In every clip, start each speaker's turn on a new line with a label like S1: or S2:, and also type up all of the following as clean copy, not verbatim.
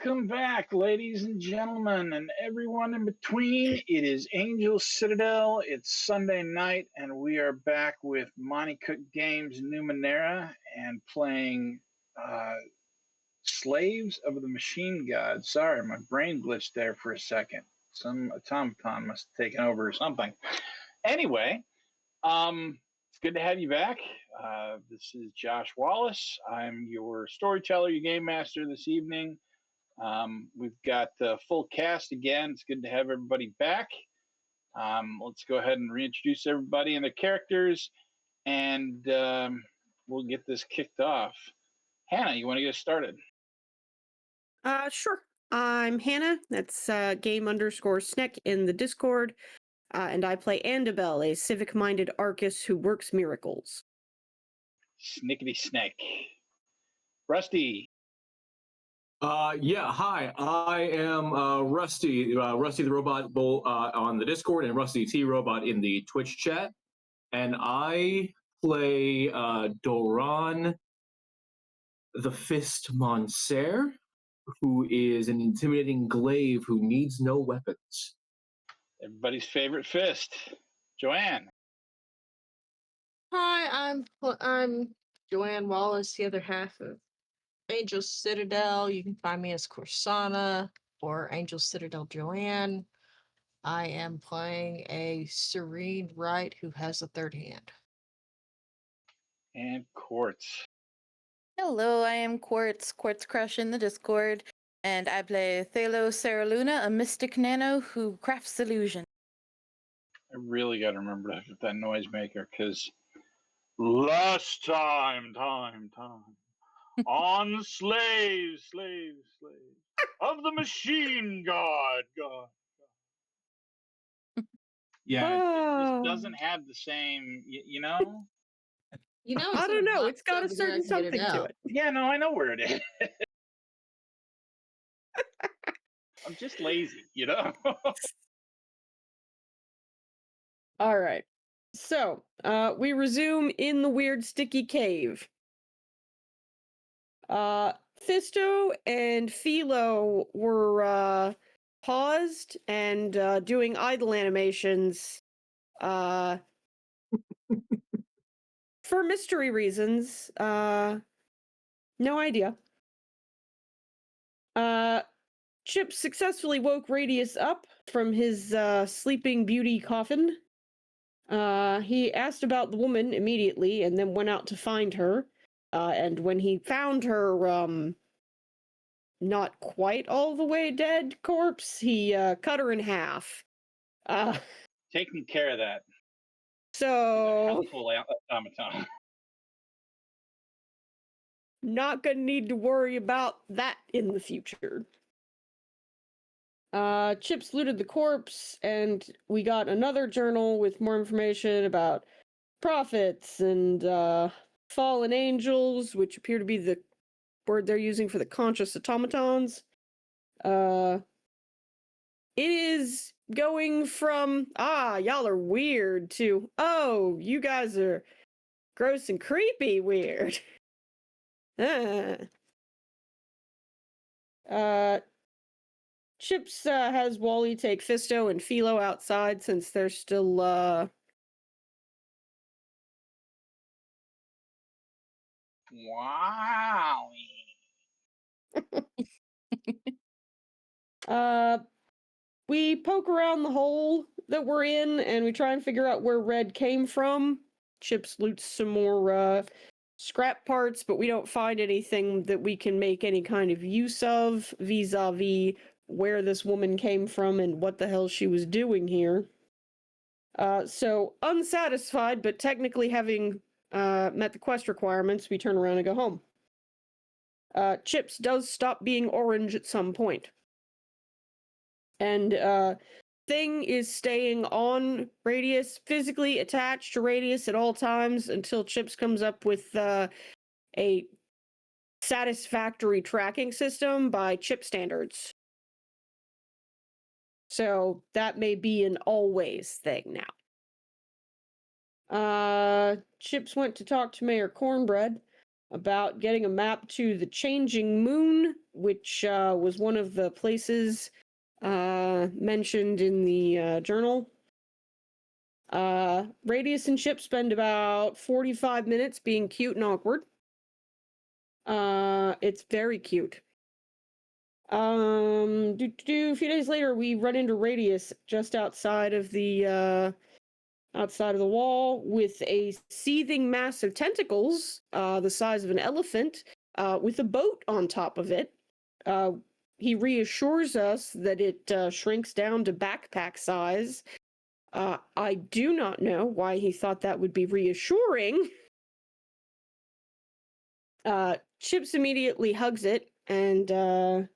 S1: Welcome back, ladies and gentlemen, and everyone in between. It is Angel Citadel. It's Sunday night, and we are back with Monty Cook Games Numenera and playing Slaves of the Machine God. Sorry, my brain glitched there for a second. Some automaton must have taken over or something. Anyway, it's good to have you back. This is Josh Wallace. I'm your storyteller, your game master this evening. We've got the full cast again. It's good to have everybody back. Let's go ahead and reintroduce everybody and their characters, and we'll get this kicked off. Hannah, you want to get us started?
S2: Sure. I'm Hannah. That's game_snack in the Discord. And I play Andabel, a civic-minded Arcus who works miracles.
S1: Snickety snake. Rusty.
S3: Yeah, hi. I am Rusty, Rusty the Robot on the Discord, and Rusty T Robot in the Twitch chat. And I play Doran the Fist Monser, who is an intimidating glaive who needs no weapons.
S1: Everybody's favorite fist. Joanne.
S4: Hi, I'm Joanne Wallace, the other half of Angel Citadel. You can find me as Corsana or Angel Citadel Joanne. I am playing a serene right who has a third hand.
S1: And Quartz.
S5: Hello, I am Quartz Crush in the Discord, and I play Thalo Saraluna, a mystic nano who crafts illusion.
S1: I really got to remember to get that noisemaker, because last time, on slaves of the machine god. Yeah, it just doesn't have the same, you know?
S4: You know,
S2: I don't know. It's got a certain something to it.
S1: Yeah, no, I know where it is. I'm just lazy, you know?
S2: All right. So, we resume in the weird sticky cave. Fisto and Philo were paused and doing idle animations for mystery reasons. No idea. Chip successfully woke Radius up from his sleeping beauty coffin. He asked about the woman immediately and then went out to find her. And when he found her, not quite all the way dead corpse, he cut her in half.
S1: Taking care of that.
S2: So,
S1: Helpful automaton.
S2: not gonna need to worry about that in the future. Chips looted the corpse, and we got another journal with more information about prophets and fallen angels, which appear to be the word they're using for the conscious automatons. It is going from, y'all are weird, to, oh, you guys are gross and creepy weird. Chips has Wally take Fisto and Philo outside since they're still
S1: Wow.
S2: We poke around the hole that we're in and we try and figure out where Red came from. Chips loots some more scrap parts, but we don't find anything that we can make any kind of use of vis-a-vis where this woman came from and what the hell she was doing here. So, unsatisfied, but technically having met the quest requirements, we turn around and go home. Chips does stop being orange at some point. And Thing is staying on Radius, physically attached to Radius at all times until Chips comes up with a satisfactory tracking system by chip standards. So that may be an always thing now. Chips went to talk to Mayor Cornbread. about getting a map to the Changing Moon, which was one of the places mentioned in the journal. Radius and Chip spend about 45 minutes being cute and awkward. It's very cute. A few days later, we run into Radius just outside of the wall with a seething mass of tentacles, the size of an elephant, with a boat on top of it. He reassures us that it shrinks down to backpack size. I do not know why he thought that would be reassuring. Chips immediately hugs it and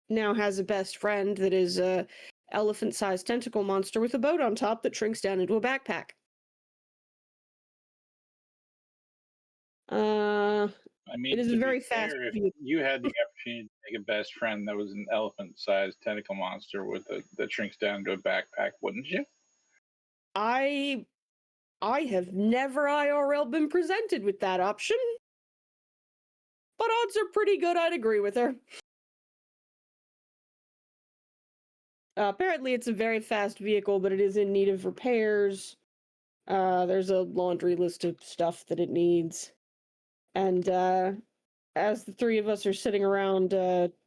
S2: now has a best friend that is a elephant-sized tentacle monster with a boat on top that shrinks down into a backpack.
S1: I mean,
S2: It is
S1: to
S2: a
S1: be
S2: very fast
S1: fair, if
S2: vehicle.
S1: you had the opportunity to make a best friend that was an elephant-sized tentacle monster that shrinks down into a backpack, wouldn't you?
S2: I have never IRL been presented with that option, but odds are pretty good I'd agree with her. Apparently it's a very fast vehicle, but it is in need of repairs. There's a laundry list of stuff that it needs. And as the three of us are sitting around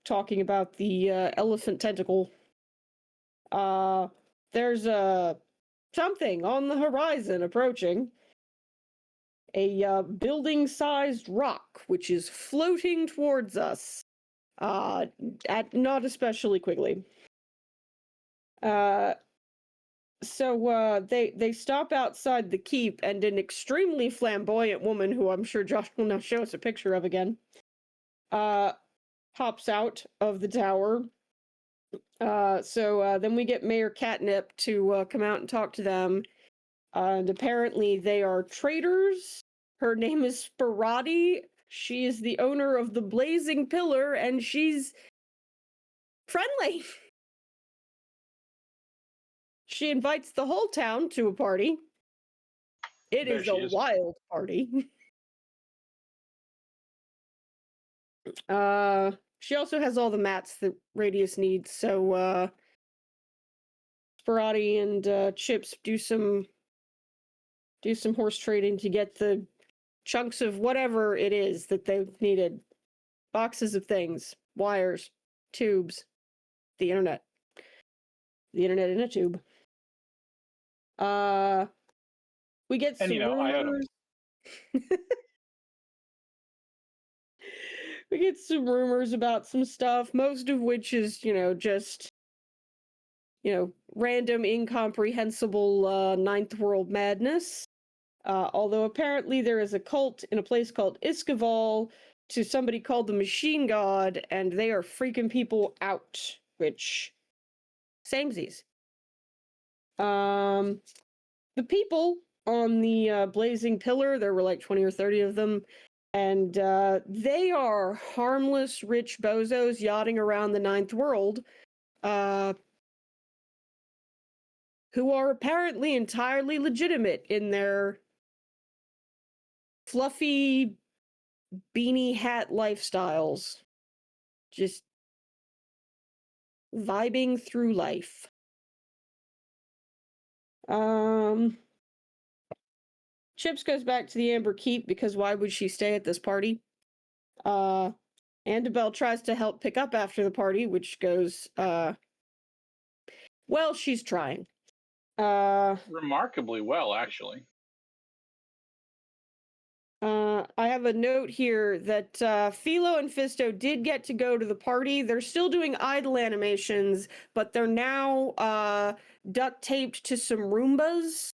S2: talking about the elephant tentacle, there's something on the horizon approaching. A building-sized rock, which is floating towards us, at not especially quickly. So they stop outside the keep, and an extremely flamboyant woman, who I'm sure Josh will now show us a picture of again, pops out of the tower. So then we get Mayor Catnip to come out and talk to them. And apparently they are traders. Her name is Sparati. She is the owner of the Blazing Pillar, and she's friendly. She invites the whole town to a party. It
S1: There
S2: is
S1: she
S2: a
S1: is.
S2: wild party. She also has all the mats that Radius needs, so Sparati and Chips do some horse trading to get the chunks of whatever it is that they've needed. Boxes of things, wires, tubes, the internet. The internet in a tube. We get some rumors. We get some rumors about some stuff, most of which is, just, random, incomprehensible ninth world madness. Although apparently there is a cult in a place called Iskaval to somebody called the Machine God, and they are freaking people out, which, samesies. The people on the Blazing Pillar, there were like 20 or 30 of them, and they are harmless, rich bozos yachting around the ninth world, who are apparently entirely legitimate in their fluffy beanie hat lifestyles. Just vibing through life. Chips goes back to the Amber Keep because why would she stay at this party? Annabelle tries to help pick up after the party, which goes, well, she's trying.
S1: Remarkably well, actually.
S2: I have a note here that Philo and Fisto did get to go to the party. They're still doing idle animations, but they're now duct taped to some Roombas.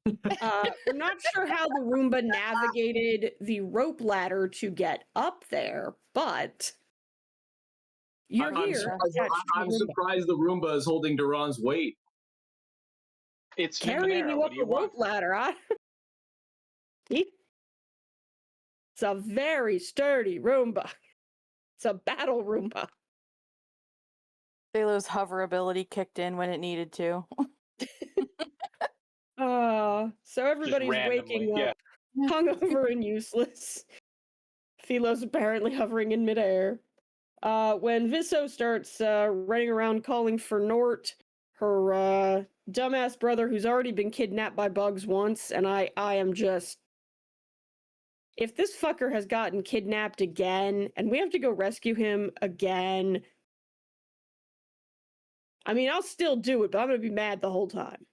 S2: We're not sure how the Roomba navigated the rope ladder to get up there, but you're
S3: I'm
S2: here.
S3: surprised the Roomba is holding Duran's weight.
S1: It's
S2: Carrying
S1: Numenera.
S2: you
S1: What
S2: up
S1: do you
S2: the
S1: want?
S2: rope ladder, huh? It's a very sturdy Roomba. It's a battle Roomba.
S5: Philo's hover ability kicked in when it needed to.
S2: So everybody's
S1: randomly,
S2: waking up hungover and useless. Philo's apparently hovering in midair. When Visso starts running around calling for Nort, her dumbass brother who's already been kidnapped by bugs once, and I am just... If this fucker has gotten kidnapped again, and we have to go rescue him again... I mean, I'll still do it, but I'm gonna be mad the whole time.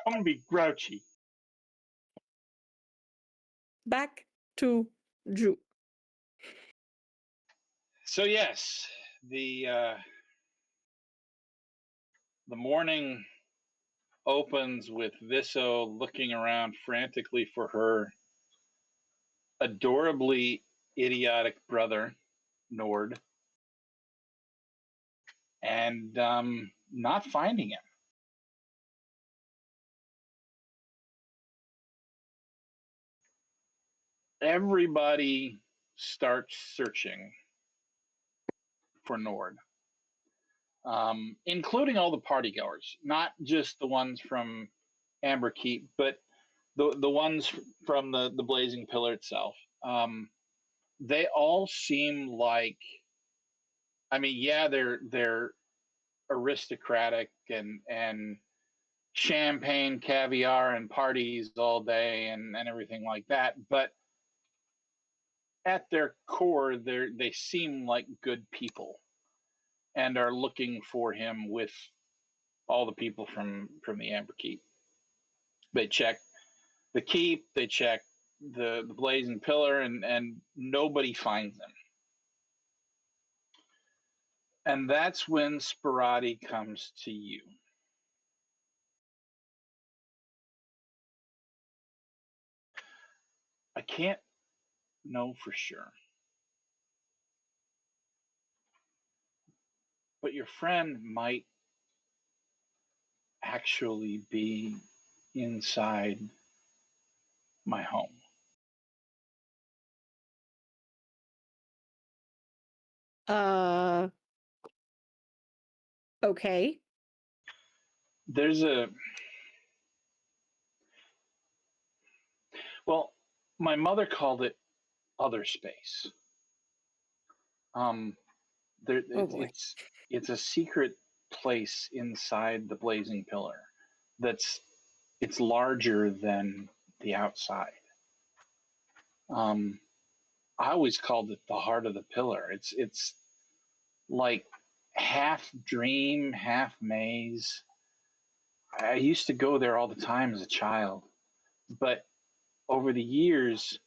S1: I'm gonna be grouchy.
S2: Back to Drew.
S1: So yes, the morning opens with Visso looking around frantically for her adorably idiotic brother, Nord, and not finding him. Everybody starts searching for Nord, including all the partygoers, not just the ones from Amber Keep, but the ones from the Blazing Pillar itself. They all seem like, I mean, yeah, they're aristocratic and champagne, caviar, and parties all day and everything like that, but at their core, they seem like good people and are looking for him with all the people from the Amber Keep. They check the keep, they check the Blazing Pillar, and nobody finds them. And that's when Sperati comes to you. I can't know for sure, but your friend might actually be inside my home.
S2: Okay.
S1: There's well, my mother called it other space. It's a secret place inside the Blazing Pillar it's larger than the outside. I always called it the heart of the pillar. It's like half dream, half maze. I used to go there all the time as a child, but over the years,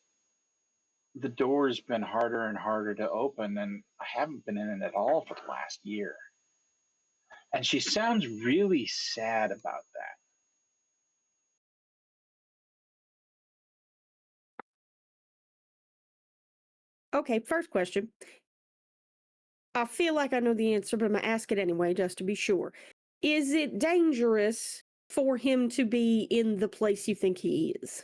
S1: the door's been harder and harder to open, and I haven't been in it at all for the last year. And she sounds really sad about that.
S2: Okay, first question. I feel like I know the answer, but I'm going to ask it anyway, just to be sure. Is it dangerous for him to be in the place you think he is?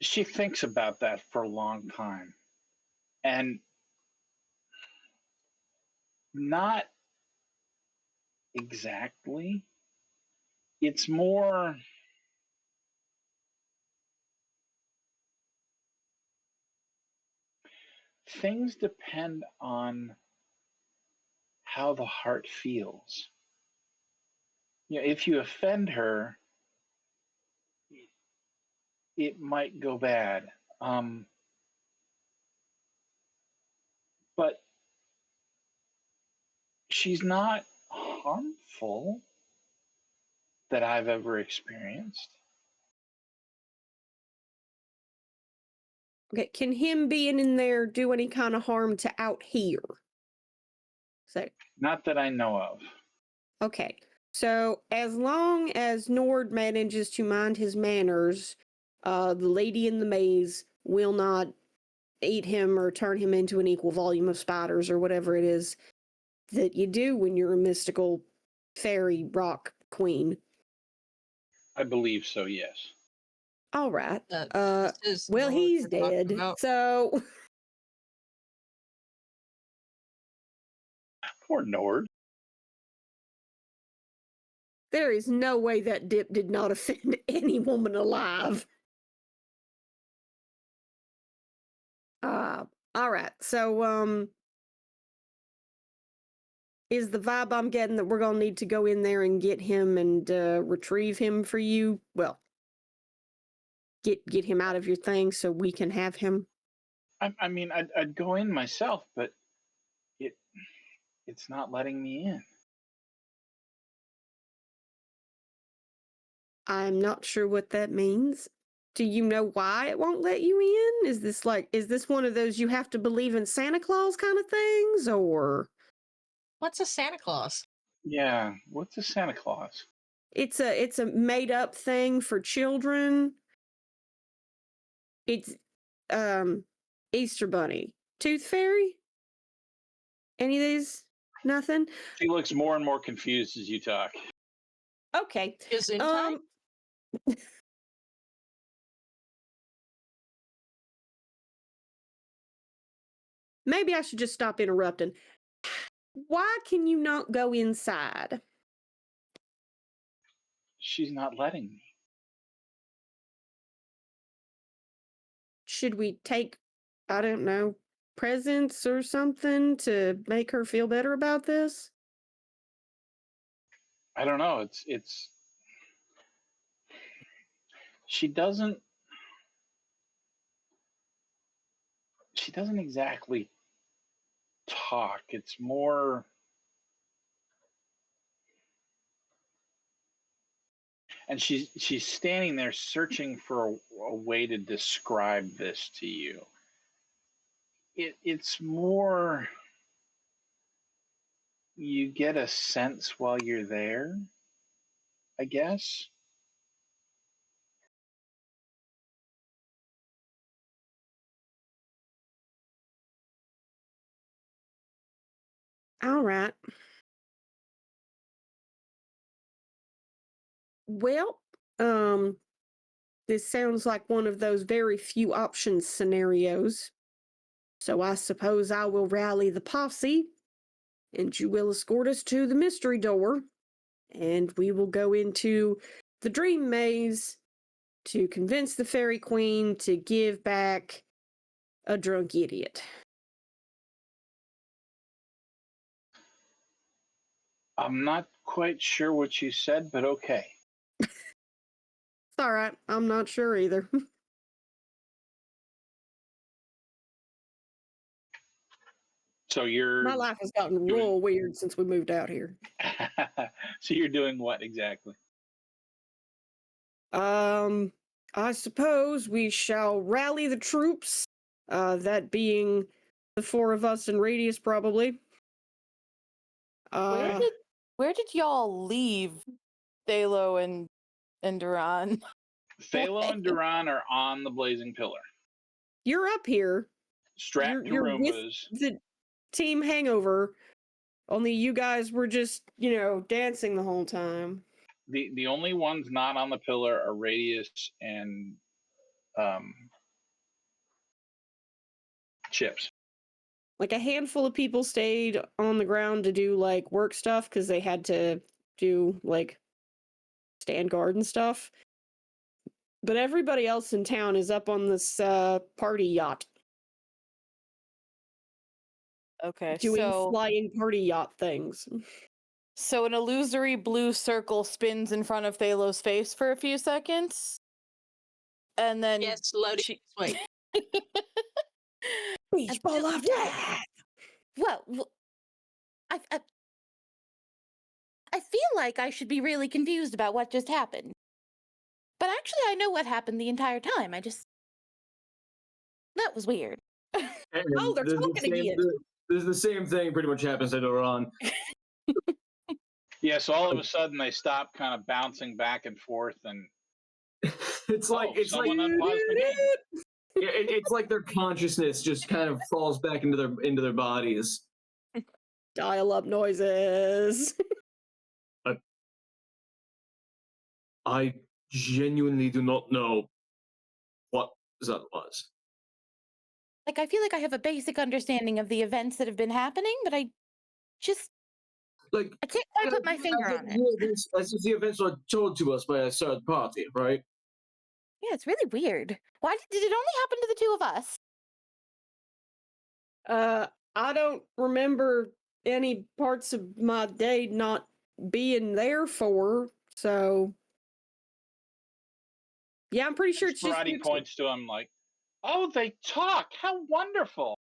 S1: She thinks about that for a long time. And not exactly. It's more things depend on how the heart feels. You know, if you offend her, it might go bad. But she's not harmful that I've ever experienced.
S2: Okay, can him being in there do any kind of harm to out here? So,
S1: Not that I know of.
S2: okay, so as long as Nord manages to mind his manners, the lady in the maze will not eat him or turn him into an equal volume of spiders or whatever it is that you do when you're a mystical fairy rock queen.
S1: I believe so, yes.
S2: All right.
S4: This is
S2: Well,
S4: Nord
S2: he's
S4: we're talking
S2: dead.
S4: about.
S2: So
S1: Poor Nord.
S2: there is no way that dip did not offend any woman alive. All right. So, is the vibe I'm getting that we're gonna need to go in there and get him and retrieve him for you? Well, get him out of your thing so we can have him.
S1: I mean, I'd go in myself, but it's not letting me in.
S2: I'm not sure what that means. Do you know why it won't let you in? Is this one of those you have to believe in Santa Claus kind of things, or
S4: What's a Santa Claus?
S1: Yeah, what's a Santa Claus?
S2: it's a made up thing for children? It's Easter Bunny, Tooth Fairy. Any of these? Nothing.
S1: She looks more and more confused as you talk.
S2: Okay.
S4: Is in
S2: Um. Maybe I should just stop interrupting. Why can you not go inside?
S1: She's not letting me.
S2: Should we take, I don't know, presents or something to make her feel better about this?
S1: I don't know. It's she doesn't exactly talk. It's more and she's standing there searching for a way to describe this to you. It's more you get a sense while you're there, I guess.
S2: All right. Well, this sounds like one of those very few options scenarios. So I suppose I will rally the posse, and you will escort us to the mystery door, and we will go into the dream maze to convince the fairy queen to give back a drunk idiot.
S1: I'm not quite sure what you said, but okay.
S2: It's all right. I'm not sure either.
S1: So you're
S2: My life has gotten real weird since we moved out here.
S1: so you're doing what exactly?
S2: I suppose we shall rally the troops, that being the four of us in Radius, probably.
S5: Where did y'all leave Thalo and Duran?
S1: Thalo and Duran are on the blazing pillar,
S2: You're up here.
S1: strapped to
S2: You're with
S1: Roombas.
S2: the team Hangover, only you guys were just, dancing the whole time.
S1: The only ones not on the pillar are Radius and Chips.
S2: Like a handful of people stayed on the ground to do like work stuff because they had to do like stand guard and stuff. But everybody else in town is up on this party yacht.
S5: Okay,
S2: Doing flying party yacht things.
S5: So an illusory blue circle spins in front of Thalo's face for a few seconds, and then
S4: Yes, loading. Wait.
S2: Beach ball of death.
S5: Well, I feel like I should be really confused about what just happened. But actually, I know what happened the entire time. That was weird.
S2: Oh, they're talking again.
S3: The same thing pretty much happens to Duran.
S1: Yeah, so all of a sudden they stop kind of bouncing back and forth and
S3: it's like
S1: someone unpaused the game.
S3: It's like their consciousness just kind of falls back into their bodies.
S2: Dial up noises.
S3: I genuinely do not know what that was.
S5: Like, I feel like I have a basic understanding of the events that have been happening, but I just
S3: Like,
S5: I can't quite put my finger on it.
S3: As the events were told to us by a third party, right?
S5: Yeah, it's really weird. Why did it only happen to the two of us?
S2: I don't remember any parts of my day not being there for, so yeah, I'm pretty sure it's just
S1: Karate
S2: Gypsy.
S1: points to him like, "Oh, they talk. How wonderful!"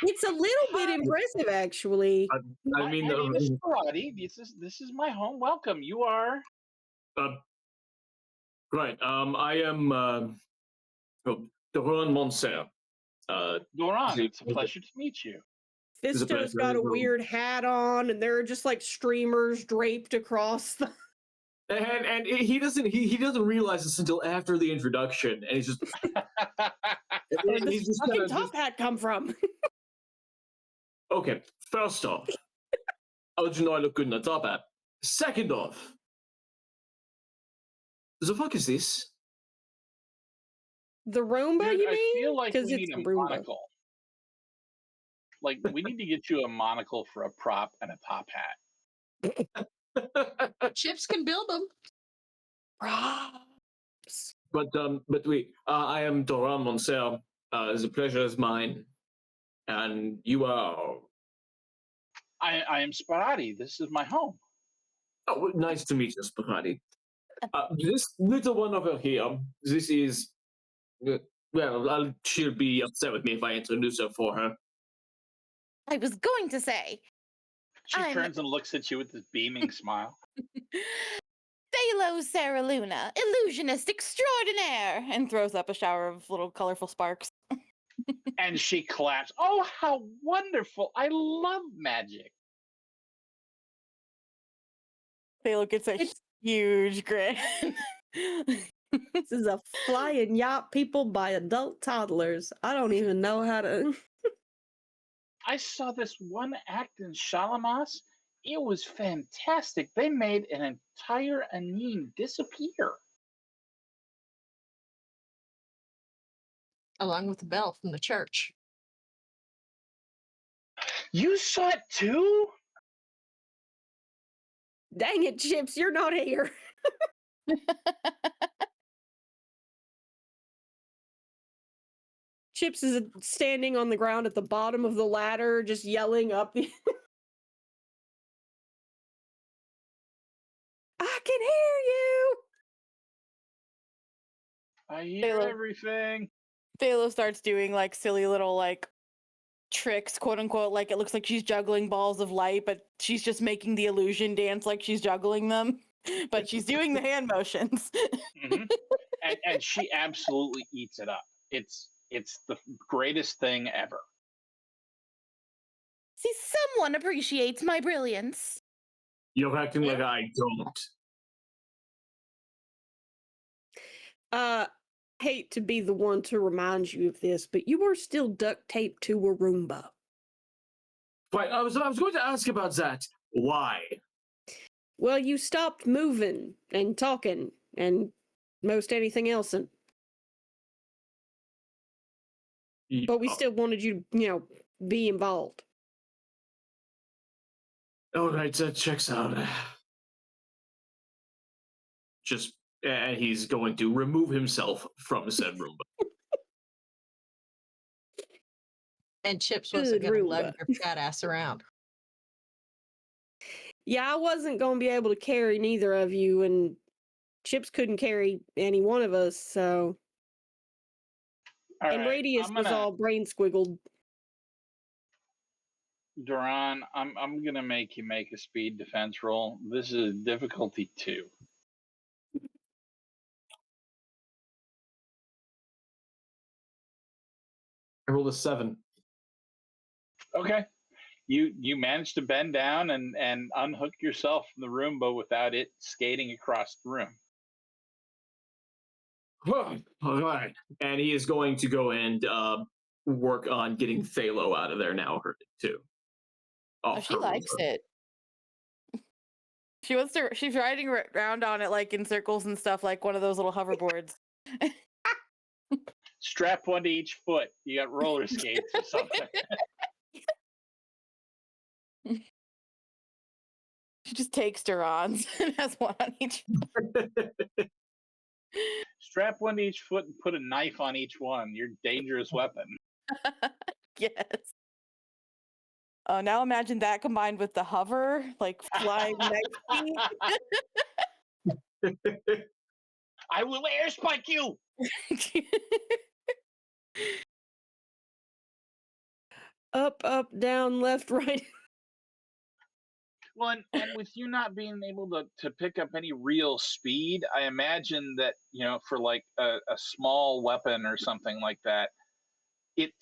S2: It's a little bit
S1: Hi.
S2: impressive, actually.
S3: I mean,
S1: my name is Karate. This is my home. Welcome. You are.
S3: right. I am Doran Monser.
S1: Doran. It's a
S3: is
S1: pleasure to meet you.
S3: It's a
S2: Fisto's
S3: pleasure.
S2: got a weird hat on, and there are just like streamers draped across the.
S3: And he doesn't realize this until after the introduction, and he's just
S2: Where'd
S3: he's
S2: this
S3: just
S2: fucking
S3: kinda
S2: top hat come from?
S3: okay. First off, how did you know I look good in a top hat? Second off, the fuck is this?
S2: The Roomba,
S1: Dude,
S2: you
S1: I feel
S2: mean?
S1: like
S2: Because
S1: we
S2: it's
S1: need
S2: a
S1: a
S2: Roomba.
S1: monocle. Like, we need to get you a monocle for a prop and a top hat.
S4: Chips can build them.
S2: Props.
S3: But wait, I am Doran Monser. The pleasure is mine, and you are.
S1: I am Sparati. This is my home.
S3: Oh, nice to meet you, Spaghetti. This little one over here, this is. Well, she'll be upset with me if I introduce her for her.
S5: I was going to say,
S1: She
S5: I'm-
S1: turns and looks at you with this beaming smile.
S5: Thalo Sarah Luna, illusionist extraordinaire, and throws up a shower of little colorful sparks.
S1: And she claps. Oh, how wonderful. I love magic.
S5: Thalo gets a
S2: It's-
S5: huge grin.
S2: This is a flying yacht people by adult toddlers. I don't even know how to.
S1: I saw this one act in Shalamas. It was fantastic. They made an entire Anin disappear.
S4: Along with the bell from the church.
S1: You saw it too?
S2: Dang it, Chips, you're not here. Chips is standing on the ground at the bottom of the ladder, just yelling up the. I can hear you.
S1: I hear
S5: Philo.
S1: everything.
S5: Thalo starts doing like silly little like tricks, quote unquote, like it looks like she's juggling balls of light, but she's just making the illusion dance like she's juggling them. But she's doing the hand motions.
S1: Hmm. And she absolutely eats it up. It's the greatest thing ever.
S5: See, someone appreciates my brilliance.
S3: You're acting like I don't.
S2: Hate to be the one to remind you of this, but you are still duct taped to a Roomba.
S3: Right, I was going to ask about that. Why?
S2: Well, you stopped moving and talking and most anything else, but we still wanted you to, be involved.
S3: All right, that checks out. Just, and he's going to remove himself from said room.
S4: And Chips wasn't
S2: Good
S4: going to
S2: Roomba.
S4: lug your fat ass around.
S2: Yeah, I wasn't going to be able to carry neither of you, and Chips couldn't carry any one of us, so.
S1: All
S2: And
S1: right,
S2: Radius
S1: I'm
S2: was
S1: gonna,
S2: all brain squiggled.
S1: Duran, I'm gonna make you make a speed defense roll. This is difficulty 2.
S3: I rolled a 7.
S1: Okay. You managed to bend down and unhook yourself from the Roomba without it skating across the room.
S3: All right, and he is going to go and work on getting Thalo out of there now, too.
S5: Oh, she likes it. She wants to. She's riding around on it like in circles and stuff, like one of those little hoverboards.
S1: Strap one to each foot. You got roller skates or something.
S5: She just takes Durans and has one on each.
S1: Strap one to each foot and put a knife on each one. Your dangerous weapon.
S5: Yes. Oh, now imagine that combined with the hover, like flying knife
S1: I will airspike you.
S5: speed.
S2: Up, down, left, right.
S1: Well, and with you not being able to pick up any real speed, I imagine that, for like a small weapon or something like that, it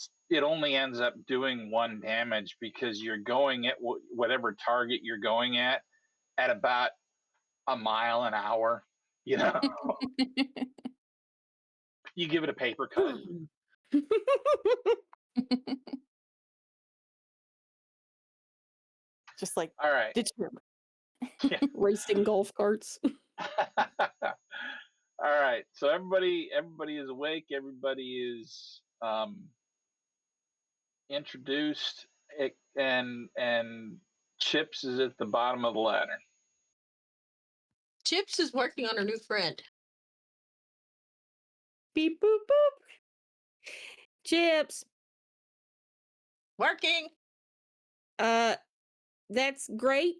S1: only ends up doing one damage because you're going at whatever target you're going at about a mile an hour. You give it a paper cut.
S5: Just like
S1: All right.
S5: determined.
S1: Yeah.
S2: Racing golf carts.
S1: All right. So everybody is awake. Everybody is introduced, and Chips is at the bottom of the ladder.
S4: Chips is working on a new friend.
S2: Beep boop boop. Chips.
S4: Working.
S2: That's great.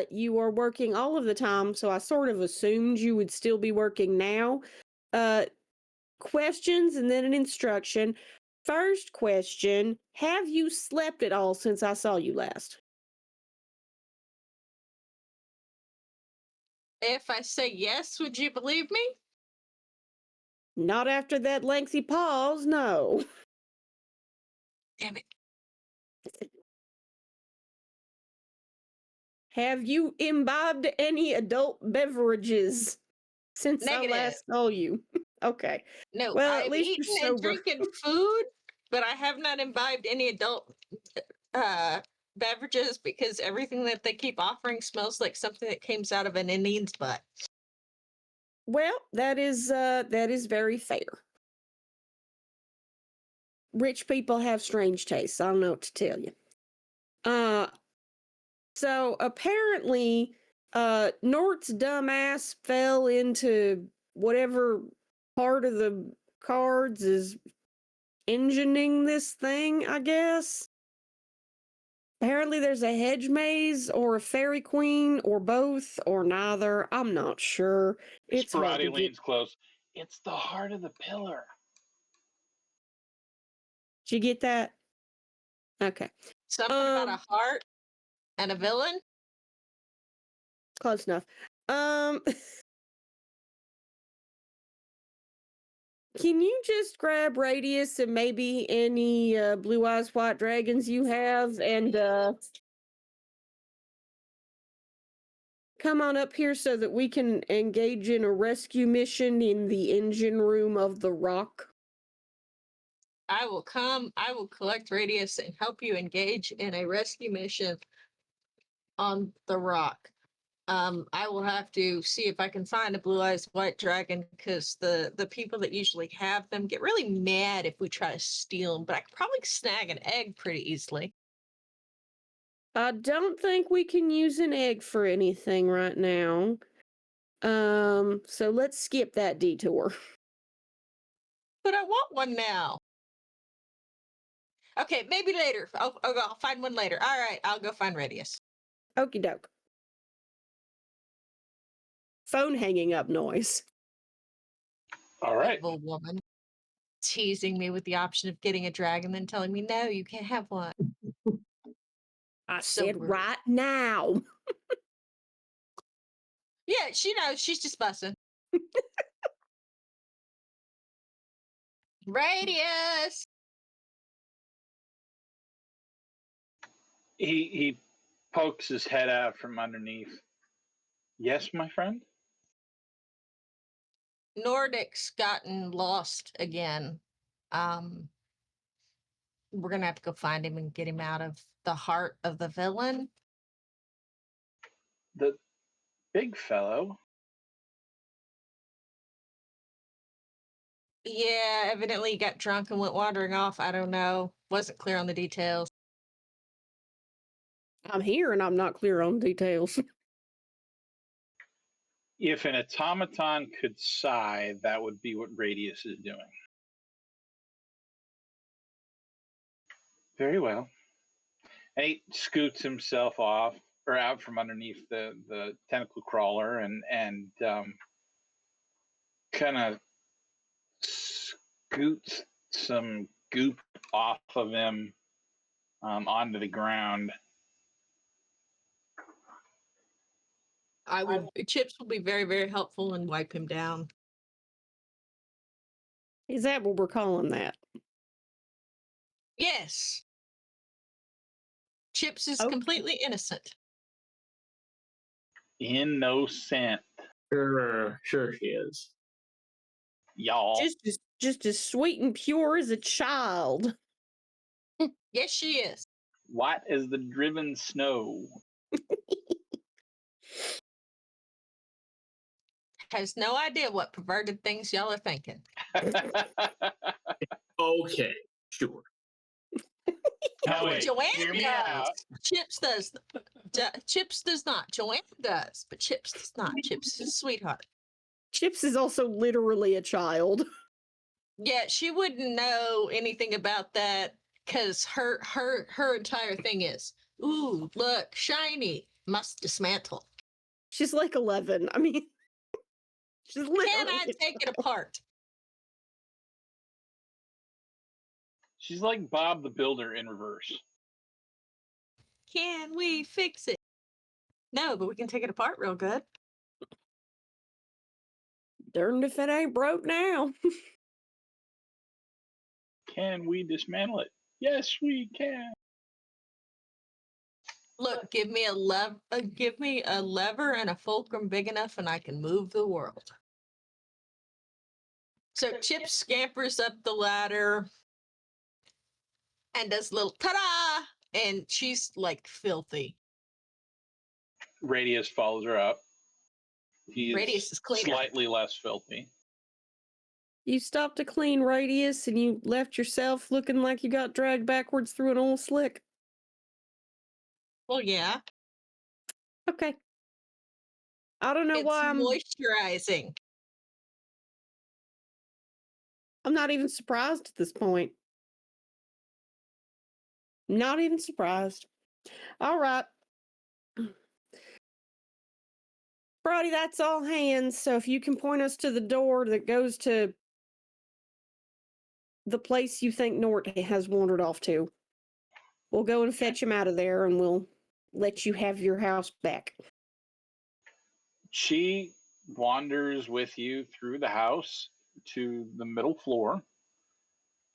S2: You are working all of the time, so I sort of assumed you would still be working now. Questions and then an instruction. First question, have you slept at all since I saw you last?
S4: If I say yes, would you believe me?
S2: Not after that lengthy pause, no.
S4: Damn it.
S2: Have you imbibed any adult beverages since
S4: Negative.
S2: I last saw you? Okay.
S4: No,
S2: Well, at
S4: I've
S2: least
S4: eaten
S2: you're
S4: and
S2: sober.
S4: drinking food, but I have not imbibed any adult beverages because everything that they keep offering smells like something that came out of an Indian's butt.
S2: Well, that is very fair. Rich people have strange tastes. I don't know what to tell you. So apparently, Nort's dumbass fell into whatever part of the cards is engineering this thing, I guess. Apparently there's a hedge maze or a fairy queen or both or neither. I'm not sure. It's hard to
S1: Spirati
S2: get.
S1: leans close. It's the heart of the pillar.
S2: Did you get that? Okay.
S4: Something about a heart and a villain?
S2: Close enough. Can you just grab Radius and maybe any blue eyes white dragons you have and come on up here so that we can engage in a rescue mission in the engine room of the Rock?
S4: I will collect Radius and help you engage in a rescue mission on the Rock. I will have to see if I can find a blue eyes white dragon because the people that usually have them get really mad if we try to steal them, but I could probably snag an egg pretty easily.
S2: I don't think we can use an egg for anything right now. So let's skip that detour.
S4: But I want one now. Okay, maybe later. I'll find one later. All right, I'll go find Radius.
S2: Okie doke. Phone hanging up noise.
S1: All right.
S4: Evil woman teasing me with the option of getting a dragon, then telling me, no, you can't have one.
S2: I
S4: So
S2: said
S4: rude.
S2: right now.
S4: Yeah, she knows. She's just fussing. Radius!
S1: He pokes his head out from underneath. Yes, my friend?
S4: Nordic's gotten lost again. We're gonna have to go find him and get him out of the heart of the villain.
S1: The big fellow?
S4: Yeah, evidently he got drunk and went wandering off. I don't know. Wasn't clear on the details.
S2: I'm here and I'm not clear on details.
S1: If an automaton could sigh, that would be what Radius is doing. Very well. And he scoots himself off or out from underneath the tentacle crawler and kind of scoots some goop off of him onto the ground.
S4: Chips will be very, very helpful and wipe him down.
S2: Is that what we're calling that?
S4: Yes. Chips is
S2: Okay.
S4: completely innocent.
S1: Innocent,
S3: Sure she is.
S1: y'all.
S2: Just as sweet and pure as a child.
S4: Yes, she is.
S1: White as the driven snow.
S4: Has no idea what perverted things y'all are thinking.
S3: Okay, sure.
S1: No, wait,
S4: Joanne
S1: hear me
S4: does.
S1: out.
S4: Chips does. Chips does not. Joanne does, but Chips does not. Chips is a sweetheart.
S2: Chips is also literally a child.
S4: Yeah, she wouldn't know anything about that because her entire thing is, ooh, look, shiny, must dismantle.
S2: She's like 11. I mean, she's literally.
S4: Can I take it apart?
S1: She's like Bob the Builder in reverse.
S4: Can we fix it? No, but we can take it apart real good.
S2: Darned if it ain't broke now.
S1: Can we dismantle it? Yes, we can.
S4: Look, give me a lever and a fulcrum big enough, and I can move the world. So Chip scampers up the ladder and does a little ta-da, and she's like filthy.
S1: Radius follows her up. He
S4: Radius is cleaner.
S1: slightly less filthy.
S2: You stopped to clean Radius and you left yourself looking like you got dragged backwards through an old slick.
S4: Well, yeah.
S2: Okay. I don't know
S4: It's
S2: why
S4: moisturizing.
S2: I'm not even surprised at this point. Not even surprised. All right. Brody, that's all hands. So if you can point us to the door that goes to the place you think Nort has wandered off to, we'll go and fetch him out of there and we'll let you have your house back.
S1: She wanders with you through the house to the middle floor.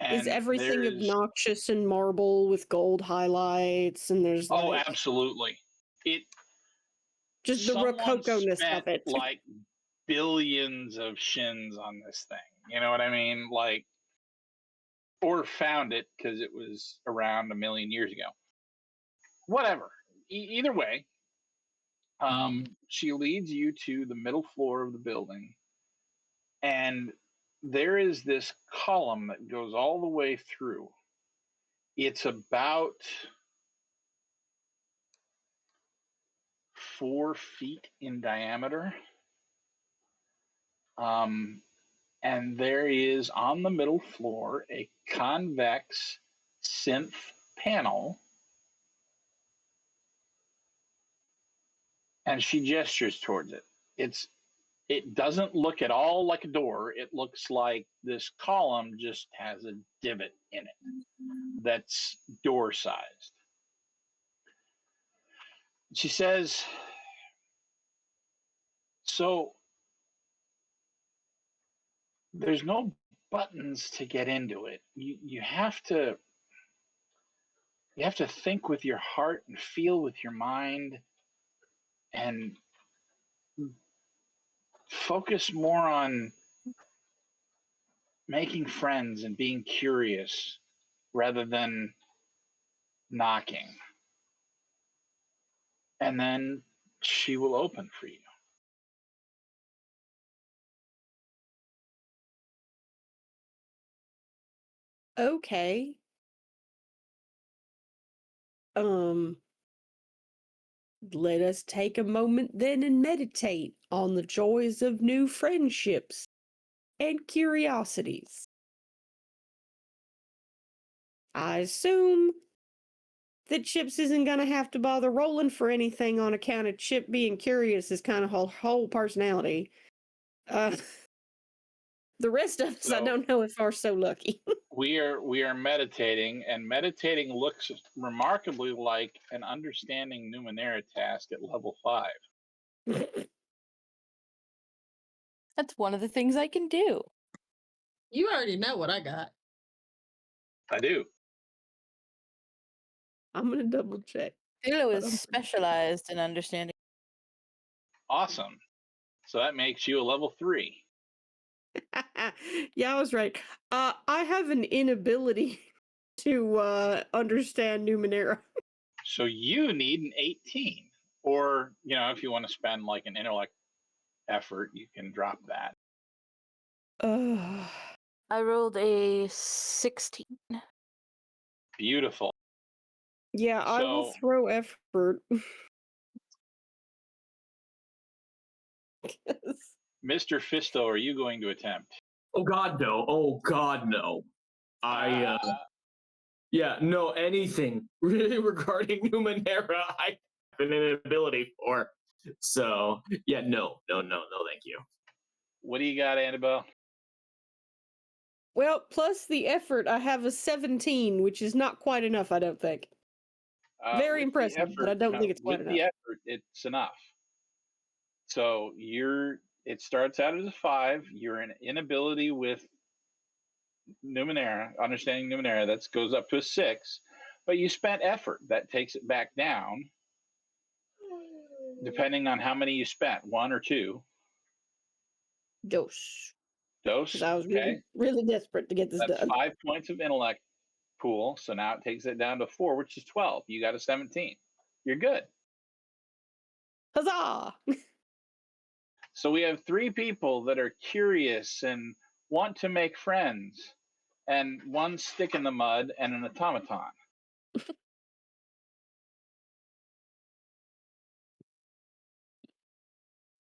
S1: And
S2: Is everything
S1: there's...
S2: obnoxious and marble with gold highlights and there's like...
S1: absolutely.
S2: Just the rococo-ness of it.
S1: Like billions of shins on this thing. You know what I mean? Like, or found it because it was around a million years ago. Whatever. Either way, she leads you to the middle floor of the building, and there is this column that goes all the way through. It's about 4 feet in diameter. And there is on the middle floor a convex synth panel. And she gestures towards it. It doesn't look at all like a door. It looks like this column just has a divot in it that's door sized. She says, so there's no buttons to get into it. You have to think with your heart and feel with your mind and focus more on making friends and being curious rather than knocking. And then she will open for you.
S2: Okay. Let us take a moment then and meditate on the joys of new friendships and curiosities. I assume that Chips isn't going to have to bother rolling for anything on account of Chip being curious is kind of her whole personality. The rest of us, I
S1: So-
S2: don't know if are so lucky.
S1: We are meditating, and meditating looks remarkably like an understanding Numenera task at level 5.
S5: That's one of the things I can do.
S4: You already know what I got.
S1: I do.
S2: I'm going to double check.
S5: Philo
S2: But
S5: is
S2: I'm pretty
S5: specialized in understanding.
S1: Awesome. So that makes you a level 3.
S2: Yeah, I was right. I have an inability to understand Numenera.
S1: So you need an 18. Or, if you want to spend like an intellect effort, you can drop that.
S5: I rolled a 16.
S1: Beautiful.
S2: Yeah, I will
S1: So-
S2: throw effort.
S1: Mr. Fisto, are you going to attempt?
S3: Oh God, no! Oh God, no! Yeah, no, anything really regarding Numenera, I have an inability for. So yeah, no, thank you.
S1: What do you got, Annabelle?
S2: Well, plus the effort, I have a 17, which is not quite enough, I don't think. Very
S1: With the
S2: impressive, but I don't think it's quite
S1: with the
S2: enough.
S1: effort, it's enough. So it starts out as a 5. You're an inability with Numenera, understanding Numenera, that goes up to a 6. But you spent effort. That takes it back down, depending on how many you spent, 1 or 2.
S2: Dose.
S1: Dose,
S2: Because I was
S1: okay.
S2: really desperate to get this
S1: That's
S2: done.
S1: 5 points of intellect pool. So now it takes it down to 4, which is 12. You got a 17. You're good.
S2: Huzzah!
S1: So we have 3 people that are curious and want to make friends, and 1 stick in the mud and an automaton.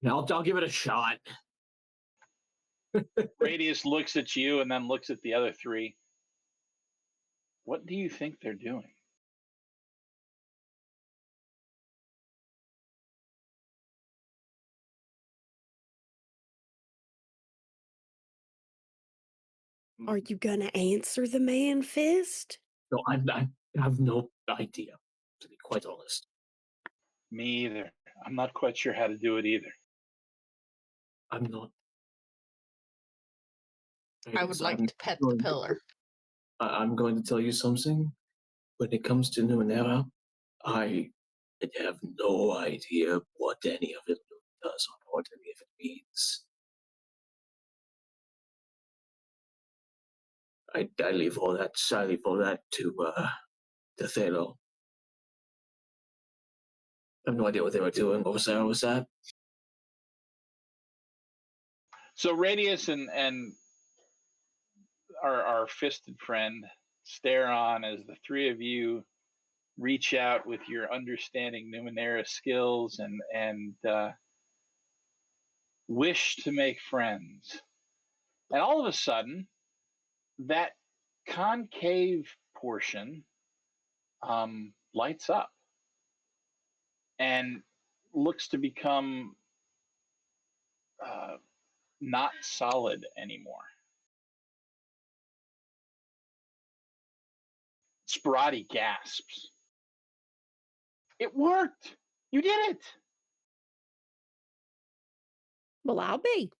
S3: I'll give it a shot.
S1: Radius looks at you and then looks at the other 3. What do you think they're doing?
S2: Are you gonna answer the man fist?
S3: No, I have no idea, to be quite honest.
S1: Me either. I'm not quite sure how to do it either.
S3: I'm not.
S4: I would like to pet the pillar.
S3: I'm going to tell you something. When it comes to Numenera, I have no idea what any of it does or what any of it means. I leave all that. I leave all that to Thalo. I have no idea what they were doing or where I was at.
S1: So Radius and our fisted friend stare on as the 3 of you reach out with your understanding Numenera skills and wish to make friends. And all of a sudden, that concave portion lights up and looks to become not solid anymore. Sprati gasps. It worked! You did it!
S2: Well, I'll be.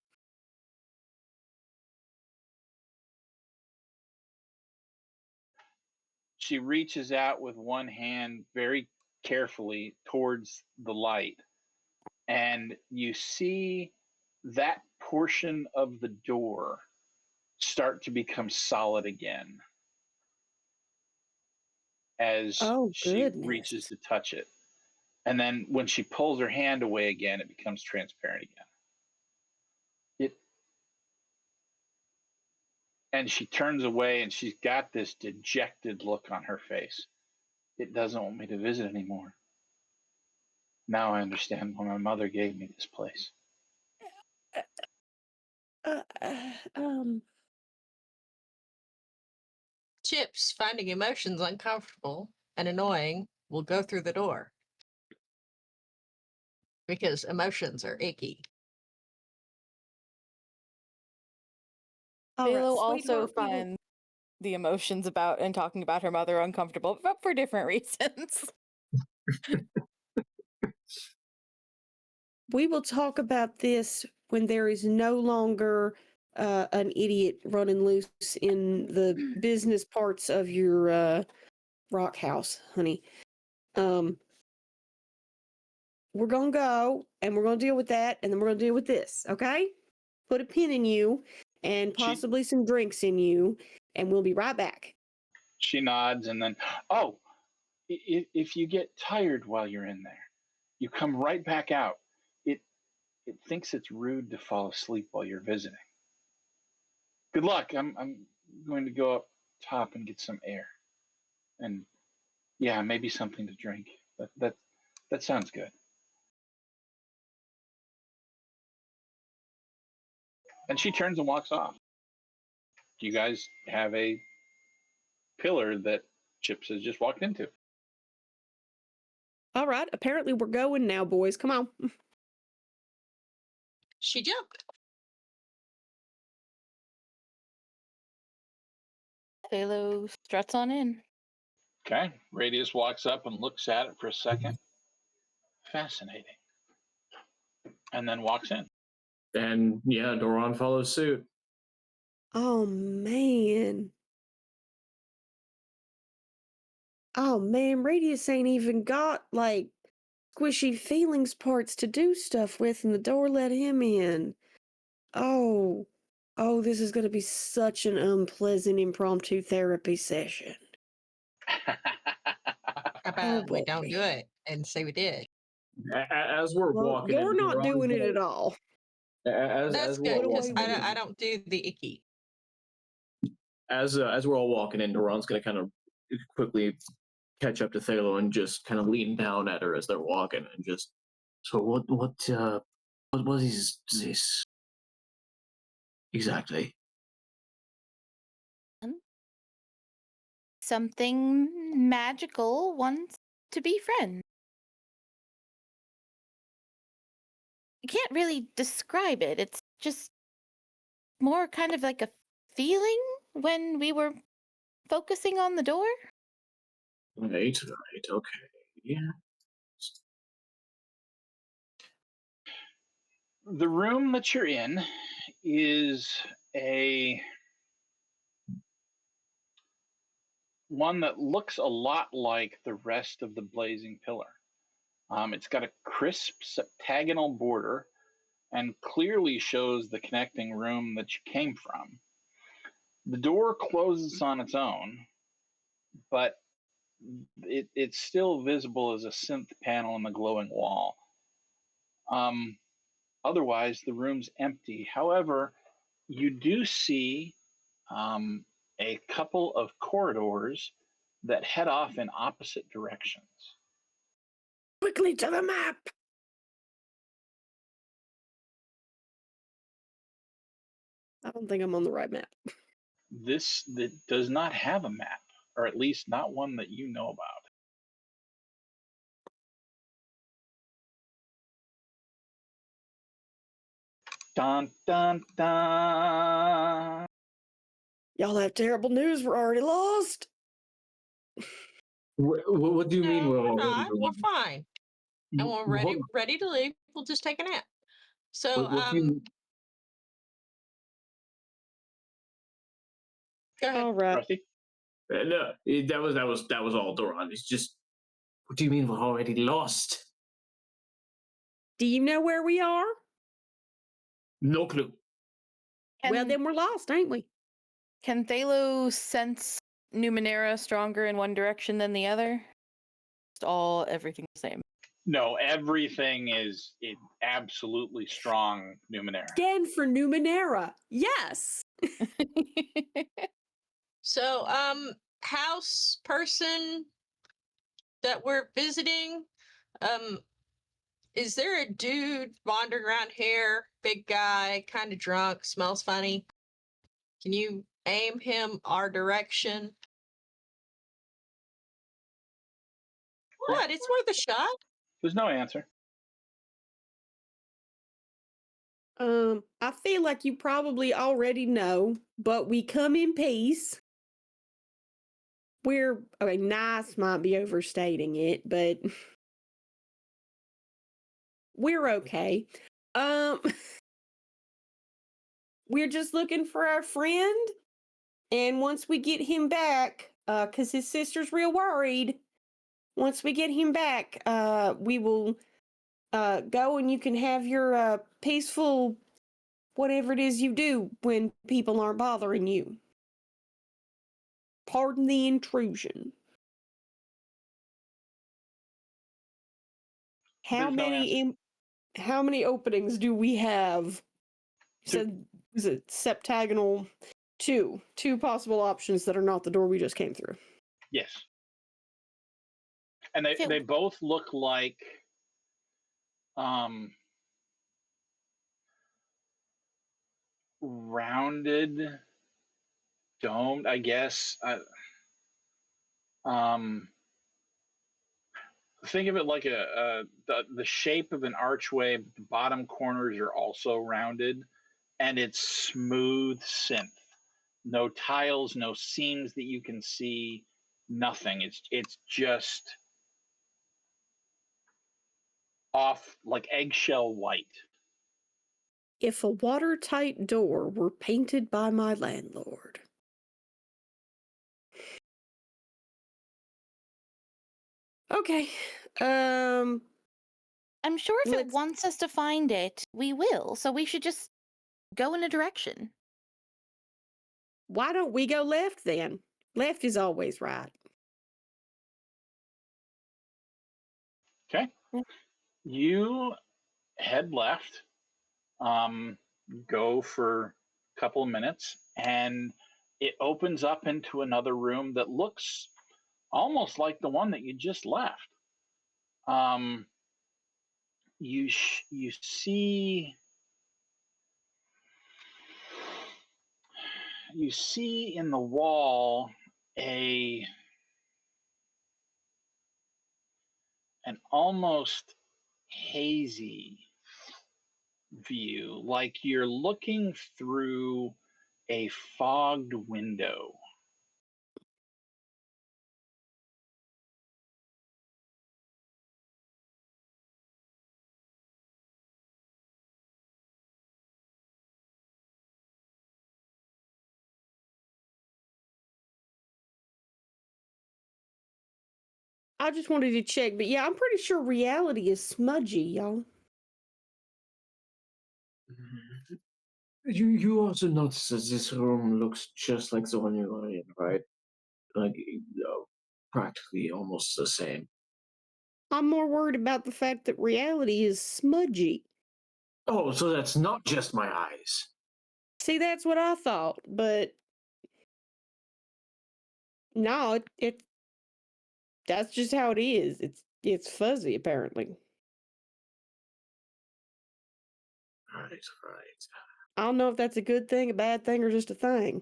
S1: She reaches out with one hand very carefully towards the light, and you see that portion of the door start to become solid again as
S2: Oh,
S1: she
S2: goodness.
S1: reaches to touch it. And then when she pulls her hand away again, it becomes transparent again. And she turns away and she's got this dejected look on her face. It doesn't want me to visit anymore. Now I understand why my mother gave me this place.
S2: Uh, um,
S4: Chips, finding emotions uncomfortable and annoying, will go through the door. Because emotions are icky.
S2: all right,
S5: Philo also
S2: sweetheart, we will-
S5: finds the emotions about and talking about her mother uncomfortable, but for different reasons.
S2: we will talk about this when there is no longer an idiot running loose in the business parts of your rock house, honey. We're gonna go and we're gonna deal with that, and then we're gonna deal with this, okay? Put a pin in you and possibly some drinks in you, and we'll be right back.
S1: She nods and then, oh, if you get tired while you're in there, you come right back out. It thinks it's rude to fall asleep while you're visiting. Good luck. I'm going to go up top and get some air, and yeah, maybe something to drink. That sounds good. And she turns and walks off. You guys have a pillar that Chips has just walked into.
S2: All right, apparently we're going now, boys. Come on.
S4: She jumped.
S5: Philo struts on in.
S1: Okay. Radius walks up and looks at it for a second. Fascinating. And then walks in.
S3: And yeah, Doron follows suit.
S2: Oh man. Oh man, Radius ain't even got like squishy feelings parts to do stuff with, and the door let him in. Oh, this is gonna be such an unpleasant impromptu therapy session.
S4: About we
S2: boy.
S4: don't do it and say we did.
S3: As we're
S2: Well,
S3: walking,
S2: you're
S3: in,
S2: not
S3: Doron's
S2: doing it
S3: gonna-
S2: at all.
S3: As
S4: That's
S3: we're all
S4: good because
S3: walking in,
S4: I don't do the icky.
S3: as we're all walking in, Doron's gonna kind of quickly catch up to Thalo and just kind of lean down at her as they're walking and just. So what is this exactly?
S5: Something magical wants to be friends. I can't really describe it. It's just more kind of like a feeling when we were focusing on the door.
S3: Right, okay. Yeah.
S1: The room that you're in is a one that looks a lot like the rest of the blazing pillar. It's got a crisp septagonal border and clearly shows the connecting room that you came from. The door closes on its own, but it's still visible as a synth panel in the glowing wall. Otherwise, the room's empty. However, you do see a couple of corridors that head off in opposite directions.
S2: Quickly to the map. I don't think I'm on the right map.
S1: This that does not have a map, or at least not one that you know about. Dun dun dun.
S2: Y'all have terrible news. We're already lost.
S3: What do you mean
S4: No,
S3: we're
S4: we're
S3: all
S4: not. We're fine. And we're ready to leave. We'll just take a nap. So
S3: What do you,
S4: go ahead.
S2: All right.
S1: Rusty?
S3: no, that was all Doron. It's just, what do you mean we're already lost?
S2: Do you know where we are?
S3: No clue.
S2: Well,
S5: Can,
S2: then we're lost, ain't we?
S5: can Thalo sense Numenera stronger in one direction than the other? Just everything the same.
S1: No, everything is absolutely strong Numenera.
S2: Scan for Numenera. Yes.
S4: So, house person that we're visiting, Is there a dude wandering around here? Big guy, kind of drunk, smells funny. Can you aim him our direction? What? It's worth a shot.
S1: There's no answer.
S2: I feel like you probably already know, but we come in peace. Nice might be overstating it, but we're okay. We're just looking for our friend, and once we get him back, because his sister's real worried, once we get him back, we will go and you can have your peaceful whatever it is you do when people aren't bothering you. Pardon the intrusion. How
S1: There's no
S2: many how many openings do we have? You said, is it septagonal? Two possible options that are not the door we just came through.
S1: Yes. And they both look like rounded, domed, I guess. Think of it like the shape of an archway, but the bottom corners are also rounded, and it's smooth synth. No tiles, no seams that you can see, nothing. It's just off like eggshell white.
S2: If a watertight door were painted by my landlord. Okay.
S5: I'm sure if it
S2: Let's-
S5: wants us to find it, we will. So we should just go in a direction.
S2: Why don't we go left then? Left is always right.
S1: Okay. You head left, go for a couple of minutes, and it opens up into another room that looks almost like the one that you just left. You see in the wall an almost hazy view, like you're looking through a fogged window.
S2: I just wanted to check, but yeah, I'm pretty sure reality is smudgy, y'all.
S3: You also notice that this room looks just like the one you were in, right? Like practically almost the same.
S2: I'm more worried about the fact that reality is smudgy.
S3: Oh, so that's not just my eyes.
S2: See, that's what I thought, but no, it that's just how it is. It's fuzzy apparently.
S3: Right.
S2: I don't know if that's a good thing, a bad thing, or just a thing.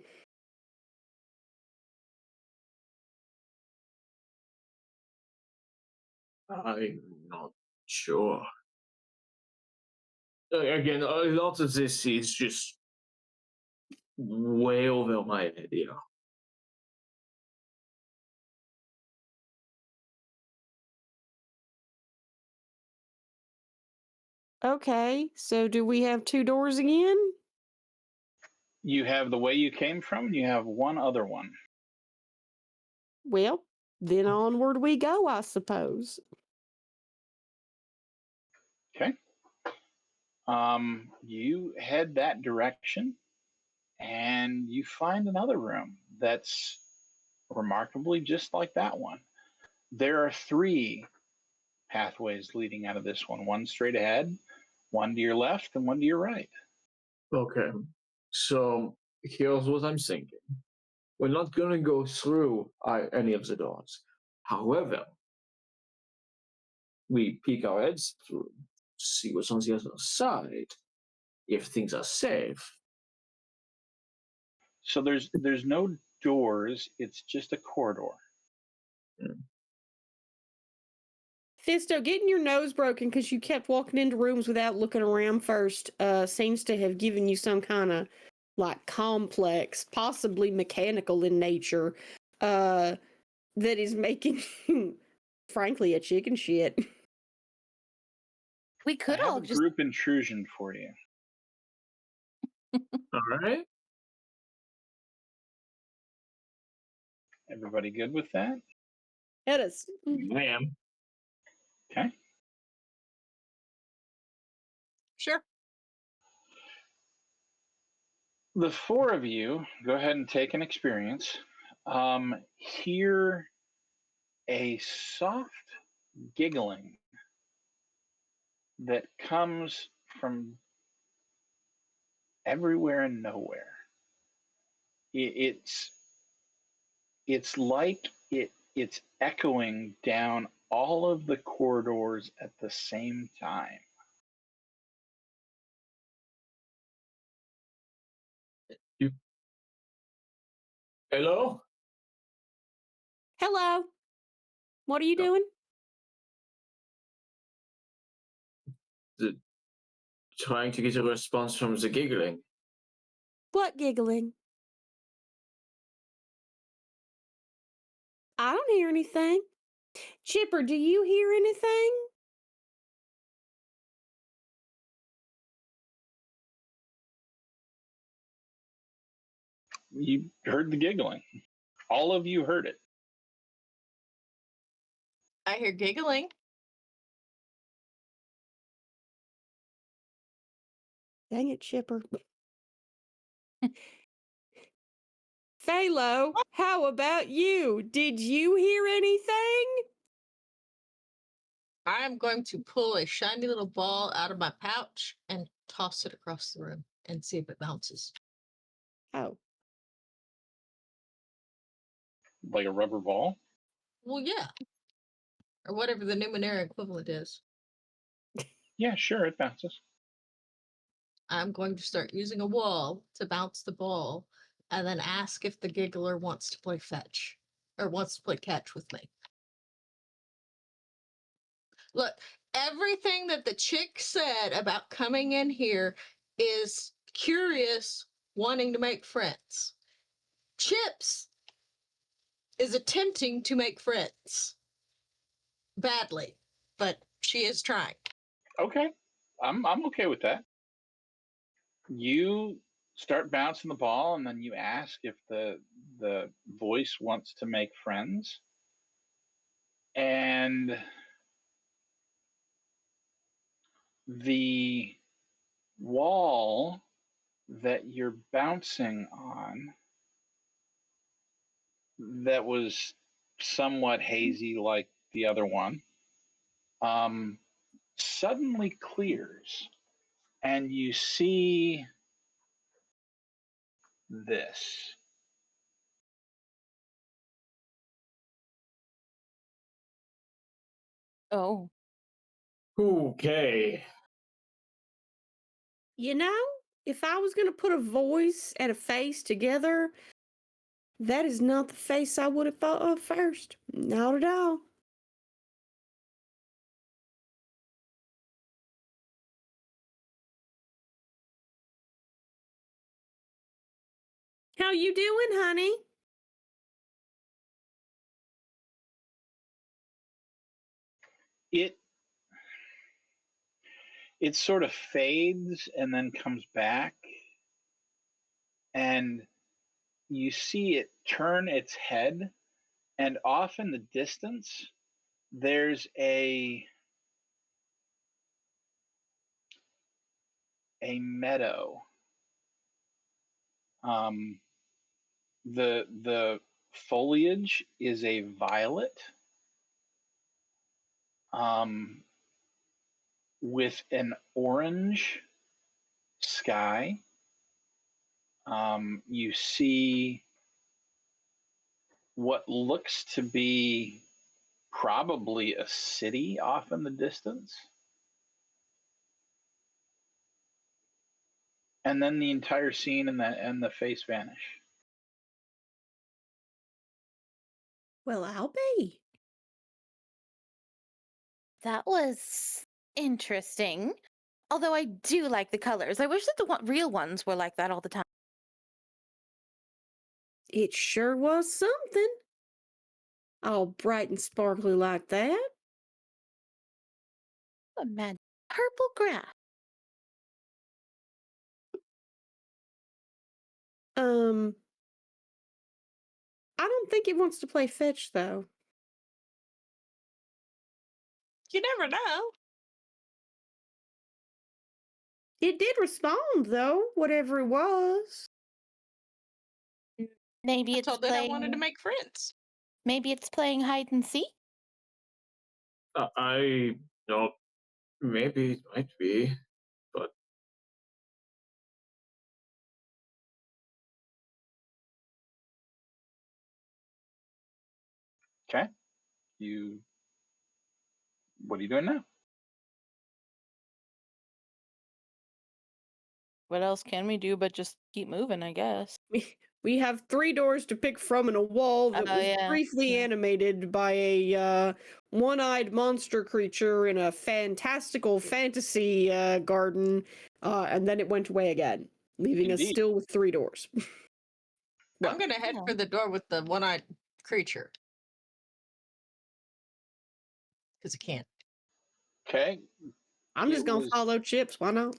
S3: I'm not sure. Again, a lot of this is just way over my head, you know.
S2: Okay, so do we have two doors again?
S1: You have the way you came from, and you have one other one.
S2: Well, then onward we go, I suppose.
S1: Okay. You head that direction, and you find another room that's remarkably just like that one. There are three pathways leading out of this one straight ahead, one to your left, and one to your right.
S3: Okay, so here's what I'm thinking. We're not going to go through any of the doors. However, we peek our heads through see what's on the other side. If things are safe.
S1: So there's no doors. It's just a corridor.
S2: Fisto, getting your nose broken because you kept walking into rooms without looking around first seems to have given you some kind of like complex, possibly mechanical in nature, that is making you, frankly, a chicken shit.
S5: We
S1: I
S5: could
S1: have
S5: all
S1: a
S5: just
S1: group intrusion for you.
S3: All right.
S1: Everybody good with that?
S2: It is.
S3: I am.
S1: Okay.
S4: Sure.
S1: The four of you go ahead and take an experience. Hear a soft giggling that comes from everywhere and nowhere. It's like it's echoing down all of the corridors at the same time.
S3: Hello?
S2: Hello. What are you doing?
S3: Trying to get a response from the giggling.
S2: What giggling? I don't hear anything. Chipper, do you hear anything?
S1: You heard the giggling. All of you heard it.
S4: I hear giggling.
S2: Dang it, Chipper. Phalo, how about you? Did you hear anything?
S4: I am going to pull a shiny little ball out of my pouch and toss it across the room and see if it bounces.
S2: Oh,
S1: Like a rubber ball.
S4: Well, yeah. Or whatever the Numenera equivalent is.
S1: Yeah, sure, it bounces.
S4: I'm going to start using a wall to bounce the ball and then ask if the giggler wants to play fetch or wants to play catch with me. Look, everything that the chick said about coming in here is curious, wanting to make friends. Chips is attempting to make friends badly, but she is trying.
S1: Okay, I'm okay with that. You start bouncing the ball, and then you ask if the voice wants to make friends, and the wall that you're bouncing on that was somewhat hazy like the other one suddenly clears, and you see this.
S5: oh.
S3: Okay.
S2: you know, if I was going to put a voice and a face together, that is not the face I would have thought of first. Not at all. How you doing, honey?
S1: It sort of fades and then comes back, and you see it turn its head, and off in the distance there's a meadow. The foliage is a violet, with an orange sky. You see what looks to be probably a city off in the distance. and then the entire scene and the face vanish.
S2: Well, I'll be.
S5: That was interesting. Although I do like the colors. I wish that the real ones were like that all the time.
S2: It sure was something. All bright and sparkly like that.
S5: Imagine purple grass.
S2: I don't think it wants to play fetch, though.
S4: You never know.
S2: It did respond, though, whatever it was.
S5: Maybe
S4: I
S5: it's
S4: told it I
S5: playing.
S4: wanted to make friends.
S5: Maybe it's playing hide and seek.
S3: I don't. Maybe it might be, but
S1: Okay. What are you doing now?
S5: What else can we do but just keep moving, I guess?
S2: We have 3 doors to pick from and a wall that
S5: Oh,
S2: was
S5: yeah.
S2: briefly
S5: Yeah.
S2: animated by a one-eyed monster creature in a fantastical fantasy garden, and then it went away again, leaving us
S1: Indeed.
S2: still with 3 doors.
S4: I'm gonna head for the door with the one-eyed creature. Because I can't.
S1: Okay.
S2: I'm just
S1: It
S2: gonna
S1: was-
S2: follow Chips. Why not?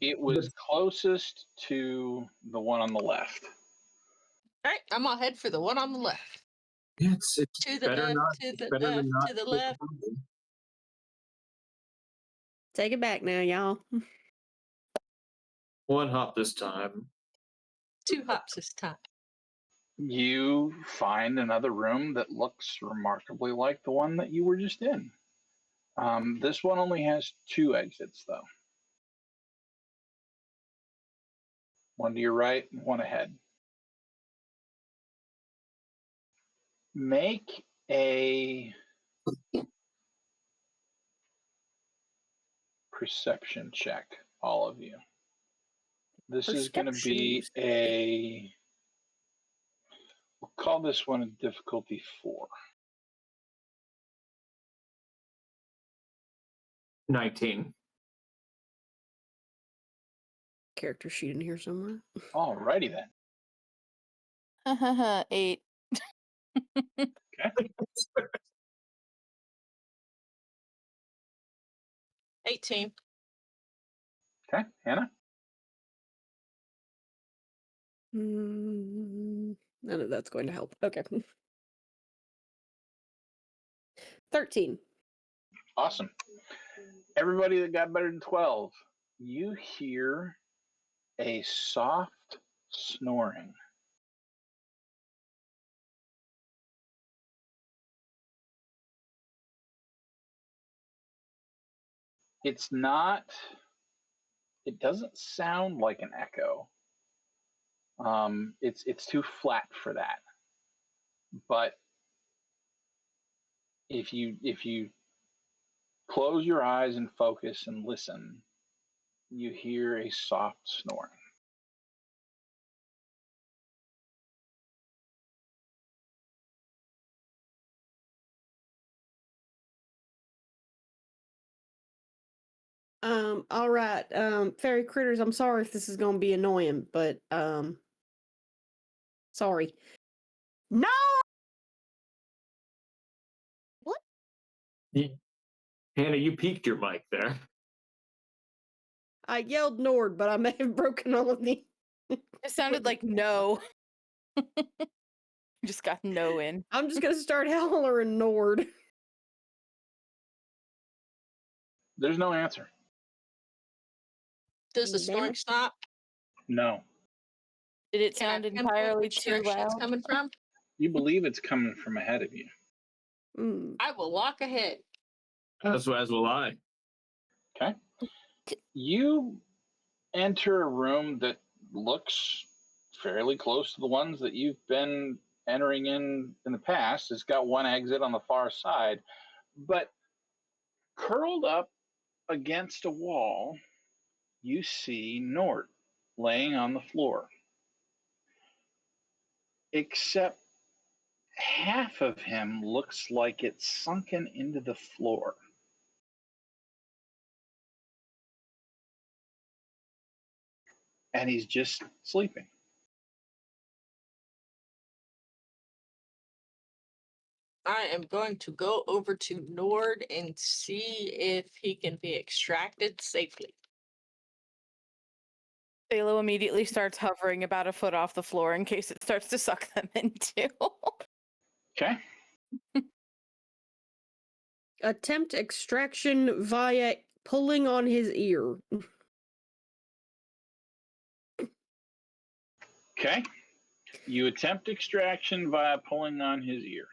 S1: It was closest to the one on the left.
S4: Alright, I'm gonna head for the one on the left.
S3: yeah, it's
S4: To the
S3: better
S4: left,
S3: not.
S4: to the
S3: better
S4: left,
S3: than not
S4: to the
S3: take
S4: left.
S3: a problem.
S2: Take it back now, y'all.
S3: One hop this time.
S4: 2 hops this time.
S1: You find another room that looks remarkably like the one that you were just in. This one only has 2 exits, though. One to your right and one ahead. Make a perception check, all of you. This is going to be
S2: Perception.
S1: we'll call this one a difficulty 4.
S3: 19.
S2: Character sheet in here somewhere.
S1: Alrighty then.
S5: 8.
S4: 18.
S1: Okay, Hannah?
S2: None of that's going to help. Okay. 13.
S1: Awesome. Everybody that got better than 12, you hear a soft snoring. It's not, it doesn't sound like an echo. It's too flat for that. But if you close your eyes and focus and listen, you hear a soft snoring.
S2: All right. Fairy critters, I'm sorry if this is gonna be annoying, but sorry. No!
S5: What?
S3: Hannah, you peaked your mic there.
S2: I yelled Nord, but I may have broken all of the
S5: It sounded like no. Just got no in.
S2: I'm just gonna start hollering Nord.
S1: There's no answer.
S4: Does the
S2: Damn
S4: snoring
S2: it.
S4: stop?
S1: No.
S5: Did it
S4: Can I
S5: sound
S4: pinpoint
S5: entirely
S4: which
S5: too
S4: direction it's
S5: loud?
S4: coming from?
S1: You believe it's coming from ahead of you.
S4: I will walk ahead.
S3: As will I.
S1: Okay. You enter a room that looks fairly close to the ones that you've been entering in the past. It's got one exit on the far side, but curled up against a wall, you see Nort. laying on the floor, except half of him looks like it's sunken into the floor. And he's just sleeping.
S4: I am going to go over to Nord and see if he can be extracted safely.
S5: Phalo immediately starts hovering about a foot off the floor in case it starts to suck them in too.
S1: Okay.
S2: Attempt extraction via pulling on his ear.
S1: Okay. You attempt extraction via pulling on his ear.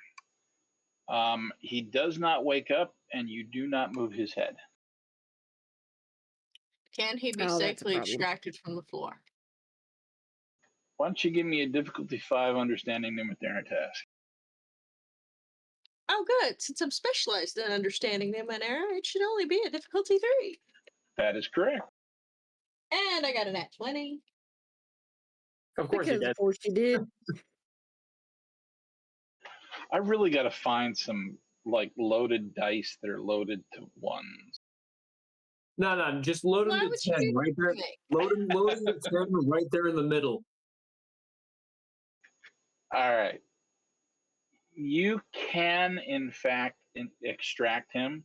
S1: He does not wake up, and you do not move his head.
S4: Can he be
S2: Oh, that's a
S4: safely
S2: problem.
S4: extracted from the floor?
S1: Why don't you give me a difficulty 5 understanding Numenera task?
S4: Oh, good. Since I'm specialized in understanding Numenera, it should only be a difficulty 3.
S1: That is correct.
S4: And I got a nat 20.
S3: Of course you
S2: Because
S3: did.
S2: of course you did.
S1: I really got to find some like loaded dice that are loaded to 1s.
S3: No, just load
S4: Why
S3: him
S4: would
S3: to
S4: you
S3: 10
S4: do
S3: right
S4: that
S3: there.
S4: to me?
S3: Load him to 10 right there in the middle.
S1: All right. You can, in fact, extract him.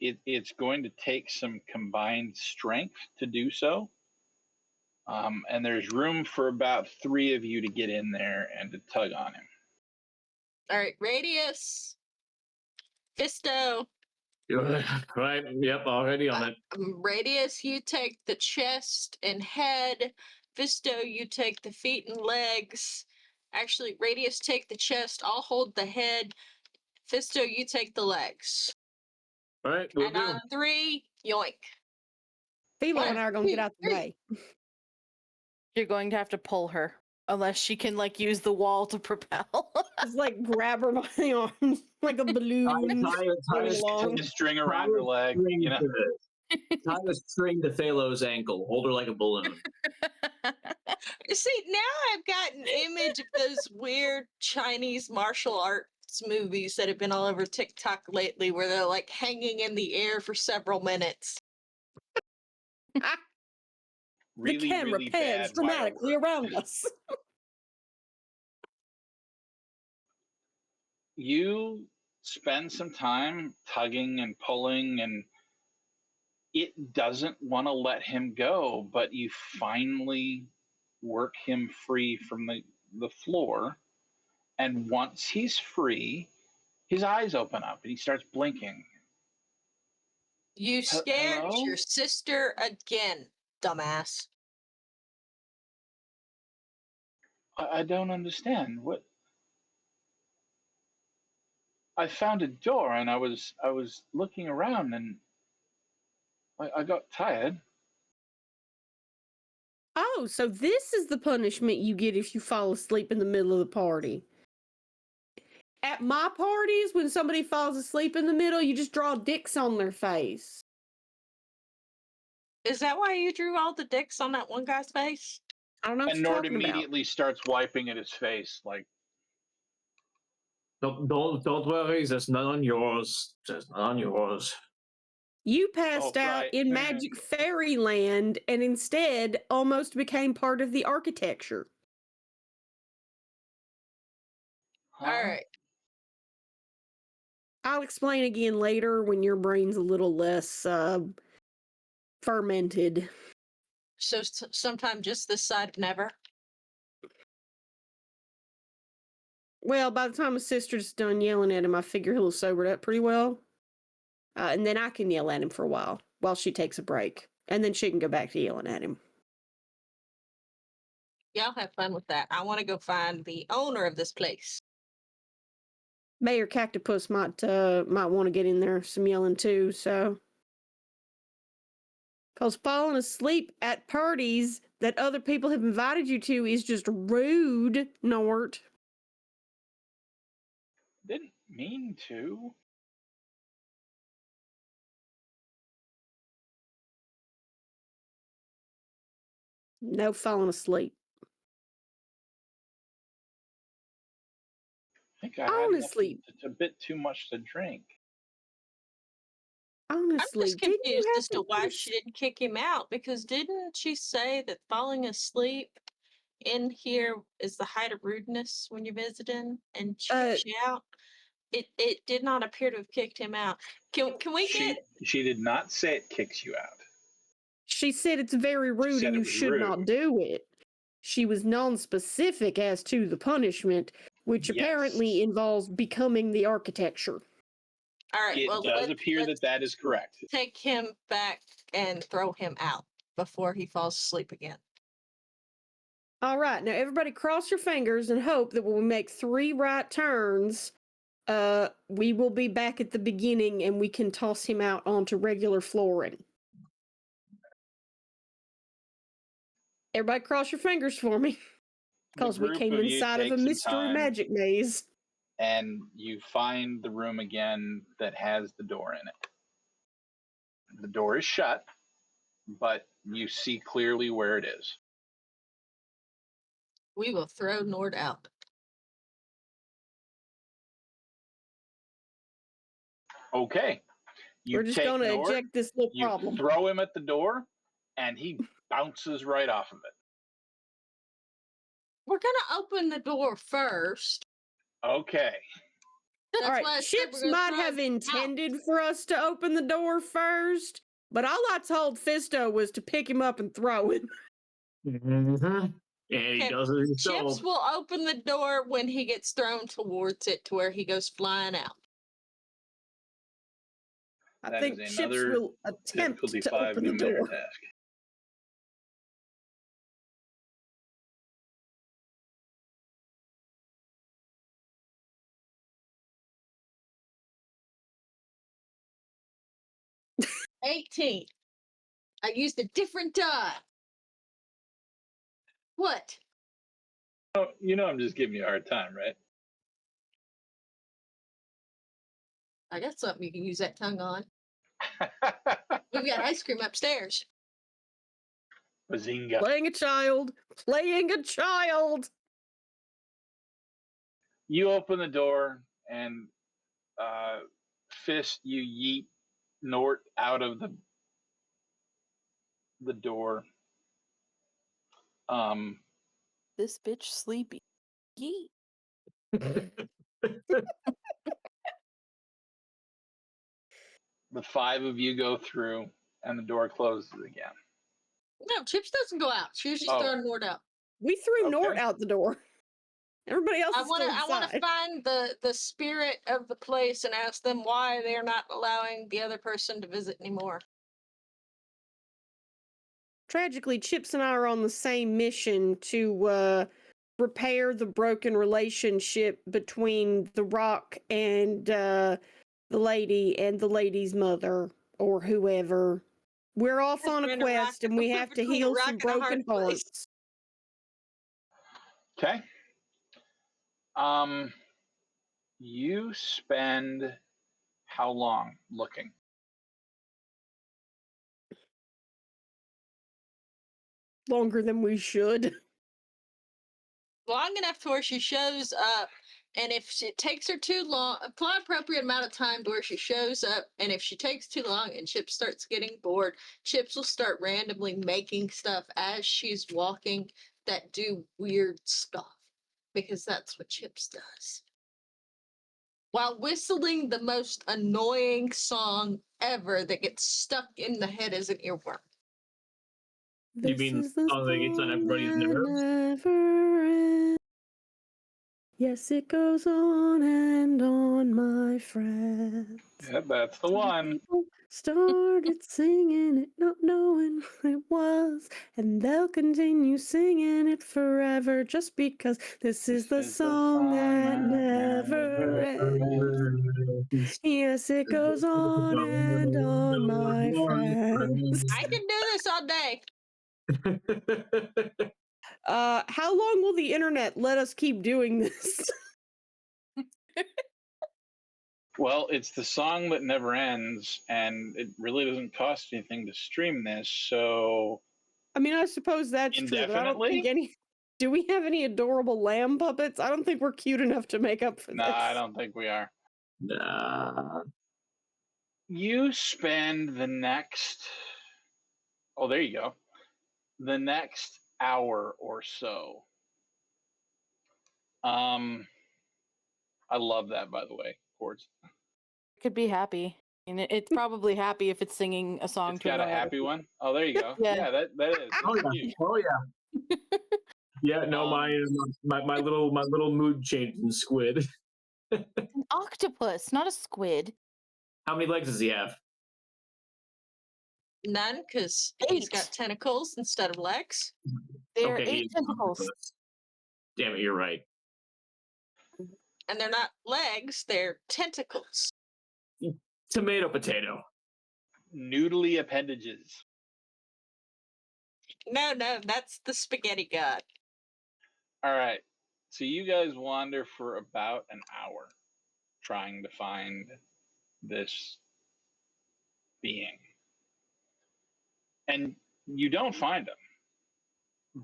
S1: It's going to take some combined strength to do so. And there's room for about 3 of you to get in there and to tug on him.
S4: All right, Radius. Fisto.
S3: Right, yep, already on it.
S4: Radius, you take the chest and head. Fisto, you take the feet and legs. Actually, Radius, take the chest. I'll hold the head. Fisto, you take the legs.
S3: All right, we'll
S4: And
S3: do.
S4: on 3, yoink.
S2: Philo
S4: One,
S2: and I are going to get
S4: two,
S2: out the
S4: three.
S2: way.
S5: You're going to have to pull her. Unless she can like use the wall to propel.
S2: Just like grab her by the arms like a balloon.
S3: Tie
S2: going
S3: a
S2: along.
S1: A string
S3: tie
S1: around her
S3: a
S1: leg,
S3: string
S1: you know.
S3: tie a string to Phalo's ankle. Hold her like a balloon.
S4: See, now I've got an image of those weird Chinese martial arts movies that have been all over TikTok lately where they're like hanging in the air for several minutes.
S1: Really,
S2: the camera
S1: really
S2: pans
S1: bad
S2: dramatically
S1: wire work.
S2: around us.
S1: You spend some time tugging and pulling, and it doesn't want to let him go, but you finally work him free from the floor. And once he's free, his eyes open up and he starts blinking.
S4: You scared
S1: Hello?
S4: your sister again, dumbass.
S1: I don't understand. What? I found a door and I was looking around and I got tired.
S2: Oh, so this is the punishment you get if you fall asleep in the middle of the party. At my parties, when somebody falls asleep in the middle, you just draw dicks on their face.
S4: Is that why you drew all the dicks on that one guy's face?
S2: I don't know what
S1: And
S2: you're
S1: Nord
S2: talking about.
S1: immediately starts wiping at his face like,
S3: Don't worry, that's not on yours. That's not on yours.
S2: You passed out
S1: right.
S2: in Magic Fairyland and instead almost became part of the architecture.
S1: huh?
S4: All right.
S2: I'll explain again later when your brain's a little less fermented.
S4: So sometime just this side of never.
S2: Well, by the time his sister's done yelling at him, I figure he'll have sobered up pretty well. And then I can yell at him for a while she takes a break. And then she can go back to yelling at him.
S4: Yeah, I'll have fun with that. I want to go find the owner of this place.
S2: Mayor Cactopus might want to get in there some yelling too, so. Because falling asleep at parties that other people have invited you to is just rude, Nort.
S1: Didn't mean to.
S2: No falling asleep.
S1: I think I had
S2: Honestly.
S1: enough a bit too much to drink.
S4: I'm
S2: Honestly,
S4: just
S2: didn't you
S4: confused
S2: have
S4: as to why she didn't kick him out, because didn't she say that falling asleep in here is the height of rudeness when you're visiting, and she kicks you out? It did not appear to have kicked him out. Can we get
S1: She did not say it kicks you out.
S2: She said it's very rude
S1: said
S2: and
S1: it
S2: you
S1: was
S2: should not
S1: rude.
S2: do it. She was non-specific as to the punishment, which
S1: Yes.
S2: apparently involves becoming the architecture.
S4: all right?
S1: It
S4: Well,
S1: does appear
S4: let's
S1: that is correct.
S4: take him back and throw him out before he falls asleep again.
S2: All right, now everybody cross your fingers and hope that when we make 3 right turns, we will be back at the beginning and we can toss him out onto regular flooring. Everybody cross your fingers for me. Because we came inside of a mystery magic maze.
S1: And you find the room again that has the door in it. The door is shut, but you see clearly where it is.
S4: We will throw Nord out.
S1: Okay.
S2: We're just going to eject this little problem.
S1: You throw him at the door, and he bounces right off of it.
S4: We're going to open the door first.
S1: Okay.
S2: All right, Chips might have intended for us to open the door first, but all I told Fisto was to pick him up and throw him.
S3: Mm-hmm. And he does it himself.
S4: Chips will open the door when he gets thrown towards it to where he goes flying out.
S2: I think Chips will attempt to open the door.
S1: Task.
S4: $18. I used a different die. What?
S1: Oh, you know I'm just giving you a hard time, right?
S4: I got something you can use that tongue on. We've got ice cream upstairs.
S1: Bazinga.
S2: Playing a child. Playing a child.
S1: You open the door and fist you yeet Nort out of the door.
S5: This bitch sleepy. Yeet.
S1: The 5 of you go through, and the door closes again.
S4: No, Chips doesn't go out. She's just throwing Nort out.
S2: We threw Nort out the door. Everybody else is still inside.
S4: I want to find the spirit of the place and ask them why they're not allowing the other person to visit anymore.
S2: Tragically, Chips and I are on the same mission to repair the broken relationship between the rock and the lady and the lady's mother or whoever. We're off on a quest and we have to heal some broken hearts.
S1: Okay. You spend how long looking?
S2: Longer than we should.
S4: Long enough to where she shows up, and if it takes her too long, apply appropriate amount of time to where she shows up, and if she takes too long and Chips starts getting bored, Chips will start randomly making stuff as she's walking that do weird stuff, because that's what Chips does. While whistling the most annoying song ever that gets stuck in the head as an earworm.
S3: You mean the song that gets on everybody's nerves?
S2: Yes, it goes on and on, my friend.
S1: Yeah, that's the one.
S2: People started singing it, not knowing what it was, and they'll continue singing it forever just because this is the song that never ends. Yes, it goes on and on, my friends.
S4: I can do this all day.
S2: How long will the internet let us keep doing this?
S1: Well, it's the song that never ends, and it really doesn't cost anything to stream this, so
S2: I mean, I suppose that's true, but I don't think
S1: Indefinitely?
S2: any. Do we have any adorable lamb puppets? I don't think we're cute enough to make up for
S1: No,
S2: this.
S1: I don't think we are.
S3: Nah.
S1: You spend the next, oh, there you go, the next hour or so. I love that, by the way, Quartz.
S5: Could be happy. And it's probably happy if it's singing a song
S1: It's
S5: to
S1: got a
S5: annoy other
S1: happy
S5: people.
S1: one. Oh, there you go.
S5: Yeah.
S1: Yeah, that is.
S3: Oh
S1: It's
S3: yeah.
S1: cute.
S3: Oh yeah. Yeah. No, my little mood changing squid.
S5: An octopus, not a squid.
S3: How many legs does he have?
S4: None, because he's got
S5: 8.
S4: tentacles instead of legs.
S5: They're
S3: Okay,
S5: 8
S3: he's an
S5: tentacles.
S3: octopus. Damn it, you're right.
S4: And they're not legs, they're tentacles.
S3: Tomato, potato.
S1: Noodly appendages.
S4: No, that's the spaghetti god.
S1: All right. So you guys wander for about an hour trying to find this being. And you don't find him.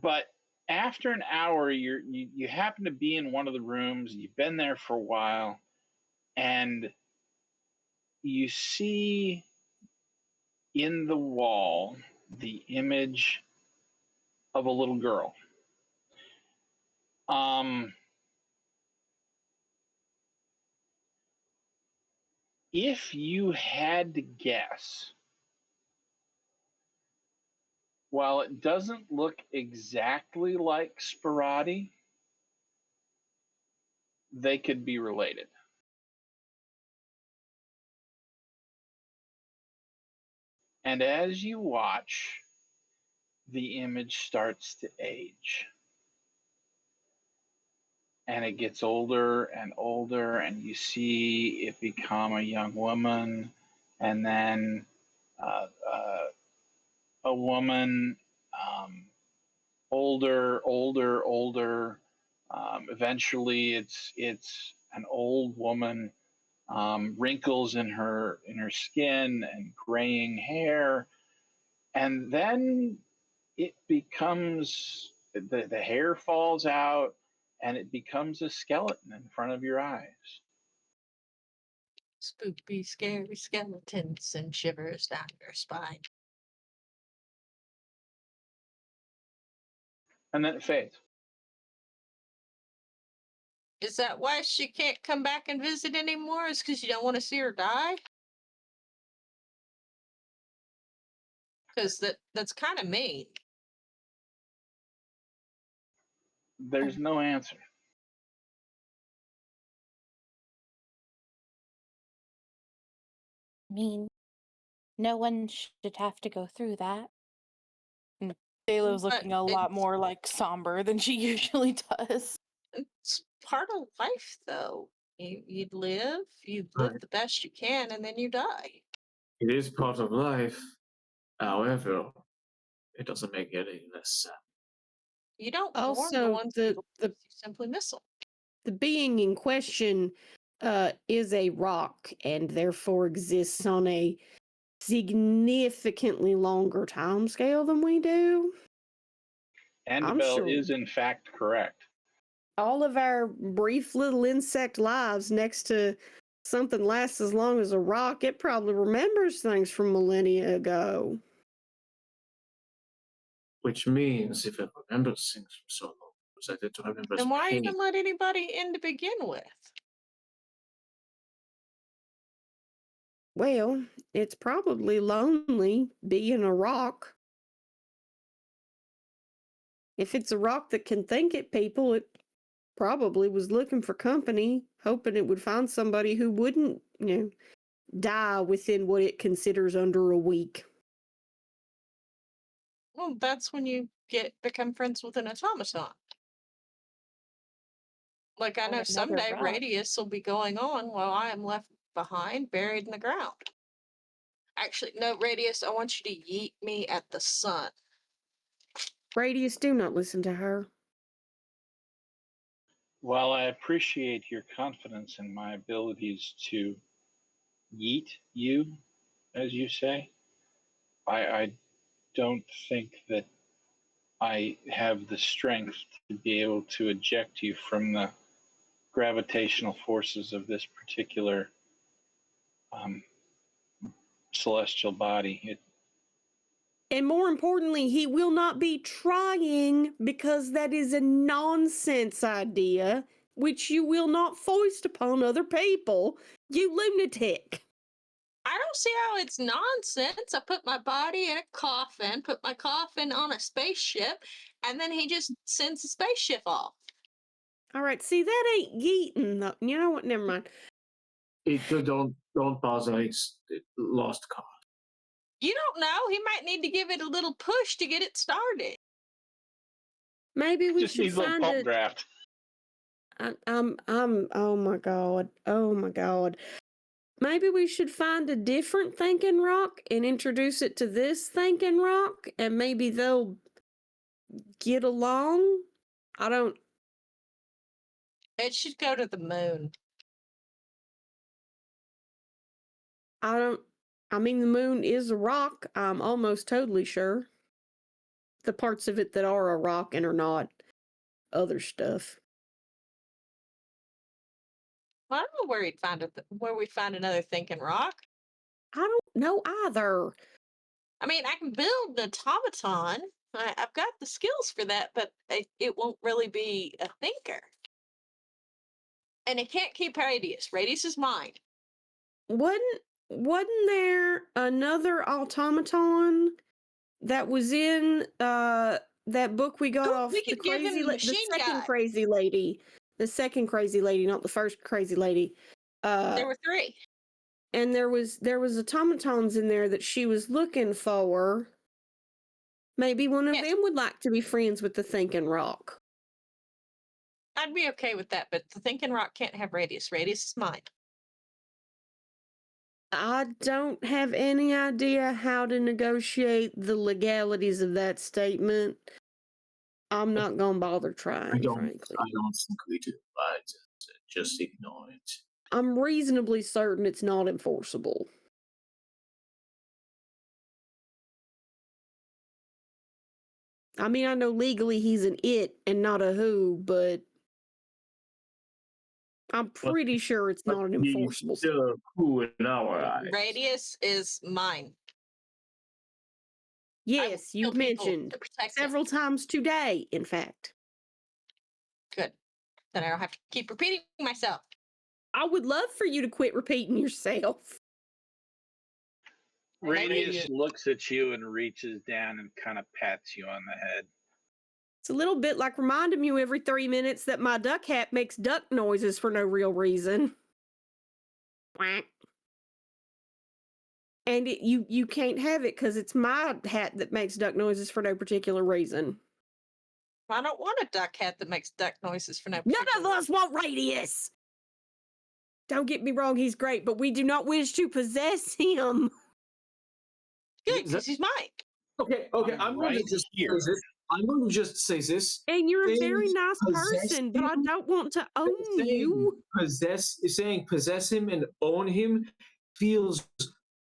S1: But after an hour, you happen to be in one of the rooms, you've been there for a while, and you see in the wall the image of a little girl. If you had to guess, while it doesn't look exactly like Sperati, they could be related. And as you watch, the image starts to age. And it gets older and older, and you see it become a young woman, and then a woman, older. Eventually, it's an old woman, wrinkles in her skin and graying hair, and then it becomes the hair falls out, and it becomes a skeleton in front of your eyes.
S4: Spooky, scary skeletons and shivers down your spine.
S1: And then it fades.
S4: Is that why she can't come back and visit anymore? Is because you don't want to see her die? Because that's kind of mean.
S1: There's no answer.
S5: I mean, no one should have to go through that. And Daylo's
S4: But
S5: looking a lot
S4: it's-
S5: more like somber than she usually does.
S4: It's part of life, though. You live
S3: Right.
S4: the best you can, and then you die.
S3: It is part of life. However, it doesn't make it any less sad.
S4: You don't mourn the
S2: Also,
S4: ones
S2: the
S4: you simply miss them.
S2: the being in question is a rock and therefore exists on a significantly longer time scale than we do.
S1: Annabelle
S2: sure.
S1: is in fact correct.
S2: All of our brief little insect lives next to something lasts as long as a rock, it probably remembers things from millennia ago.
S3: Which means if it remembers things from so long, it's like it remembers
S4: Then why
S3: pain.
S4: even let anybody in to begin with?
S2: Well, it's probably lonely being a rock. If it's a rock that can think at people, it probably was looking for company, hoping it would find somebody who wouldn't, die within what it considers under a week.
S4: Well, that's when you become friends with an automaton. Like I
S5: Or
S4: know
S5: another
S4: someday
S5: rock.
S4: Radius will be going on while I am left behind, buried in the ground. Actually, no, Radius, I want you to yeet me at the sun.
S2: Radius, do not listen to her.
S1: While I appreciate your confidence in my abilities to yeet you, as you say, I don't think that I have the strength to be able to eject you from the gravitational forces of this particular um, celestial body.
S2: And more importantly, he will not be trying because that is a nonsense idea which you will not foist upon other people, you lunatic.
S4: I don't see how it's nonsense. I put my body in a coffin, put my coffin on a spaceship, and then he just sends the spaceship off.
S2: All right, see, that ain't yeeting, though. You know what? Never mind.
S3: Don't bother. It's lost cause.
S4: You don't know. He might need to give it a little push to get it started.
S2: Maybe we
S1: Just
S2: should
S1: needs a little
S2: find
S1: pump
S2: a.
S1: draft.
S2: Oh my god. Oh my god. Maybe we should find a different thinking rock and introduce it to this thinking rock, and maybe they'll get along. I don't.
S4: It should go to the moon.
S2: I mean, the moon is a rock. I'm almost totally sure. The parts of it that are a rock and are not other stuff.
S4: Well, I don't know where he'd find it. Where we find another thinking rock.
S2: I don't know either.
S4: I mean, I can build an automaton. I've got the skills for that, but it won't really be a thinker. And it can't keep radius. Radius is mine.
S2: Wasn't there another automaton that was in that book we got off
S4: we
S2: the
S4: could give him
S2: crazy
S4: the machine
S2: second
S4: guy.
S2: crazy lady? The second crazy lady, not the first crazy lady.
S4: There were 3.
S2: And there was automatons in there that she was looking for. Maybe one of them would like to be friends with the thinking rock.
S4: I'd be okay with that, but the thinking rock can't have radius. Radius is mine.
S2: I don't have any idea how to negotiate the legalities of that statement. I'm not gonna bother trying, frankly.
S3: I don't think we do. Just ignore it.
S2: I'm reasonably certain it's not enforceable. I mean, I know legally he's an it and not a who, but I'm pretty sure it's not an enforceable.
S3: He's still who in our eyes.
S4: Radius is mine.
S2: Yes, you've mentioned several times today, in fact.
S4: Good. Then I don't have to keep repeating myself.
S2: I would love for you to quit repeating yourself.
S1: Radius looks at you and reaches down and kind of pats you on the head.
S2: It's a little bit like reminding you every 3 minutes that my duck hat makes duck noises for no real reason. Quack. And you can't have it because it's my hat that makes duck noises for no particular reason.
S4: I don't want a duck hat that makes duck noises for no particular
S2: reason. None of us want Radius! Don't get me wrong, he's great, but we do not wish to possess him.
S4: Good, because he's mine.
S3: Okay, I'm going to just say this. I'm going to just say this.
S2: And you're a very nice person, but I don't want to own you.
S3: Saying possess him and own him feels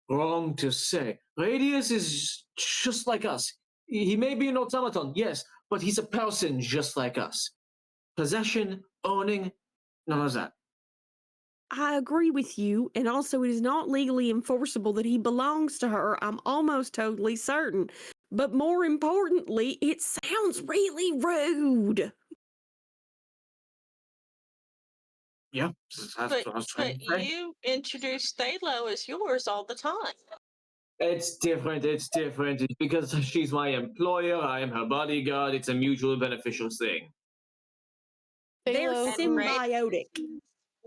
S3: wrong to say. Radius is just like us. He may be an automaton, yes, but he's a person just like us. Possession, owning, none of that.
S2: I agree with you, and also it is not legally enforceable that he belongs to her. I'm almost totally certain. But more importantly, it sounds really rude.
S3: Yeah, that's what I was trying to say.
S4: But you introduce Thalo as yours all the time.
S3: It's different. It's because she's my employer. I am her bodyguard. It's a mutually beneficial thing.
S2: They're symbiotic.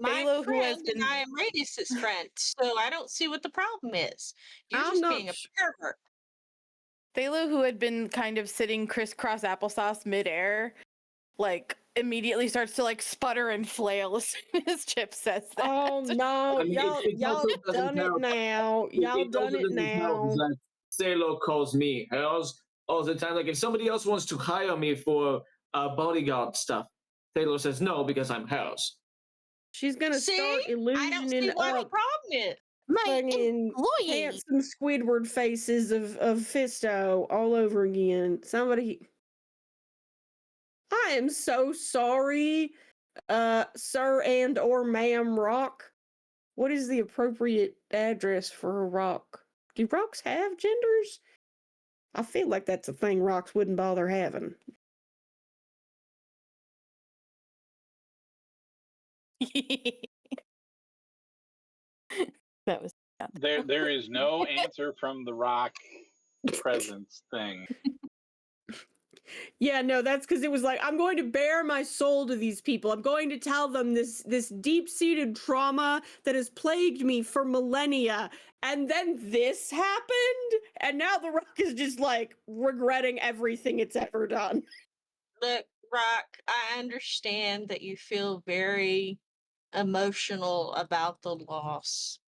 S4: My friend and I am Radius's friend, so I don't see what the problem is. You're just being a pervert.
S5: Thalo, who had been kind of sitting crisscross applesauce midair, like immediately starts to like sputter and flail as soon as Chip says that.
S2: Oh no, y'all done it now. Y'all done it now.
S3: Thalo calls me hers all the time. Like if somebody else wants to hire me for bodyguard stuff, Thalo says no because I'm hers.
S2: She's gonna start illusioning
S4: I don't see what the problem is.
S2: My handsome Squidward faces of Fisto all over again. Somebody. I am so sorry, sir and or ma'am rock. What is the appropriate address for a rock? Do rocks have genders? I feel like that's a thing rocks wouldn't bother having.
S5: That was
S1: There is no answer from the rock presence thing.
S2: Yeah, no, that's because it was like, I'm going to bare my soul to these people. I'm going to tell them this deep-seated trauma that has plagued me for millennia. And then this happened, and now the rock is just like regretting everything it's ever done.
S4: Look, Rock, I understand that you feel very emotional about the loss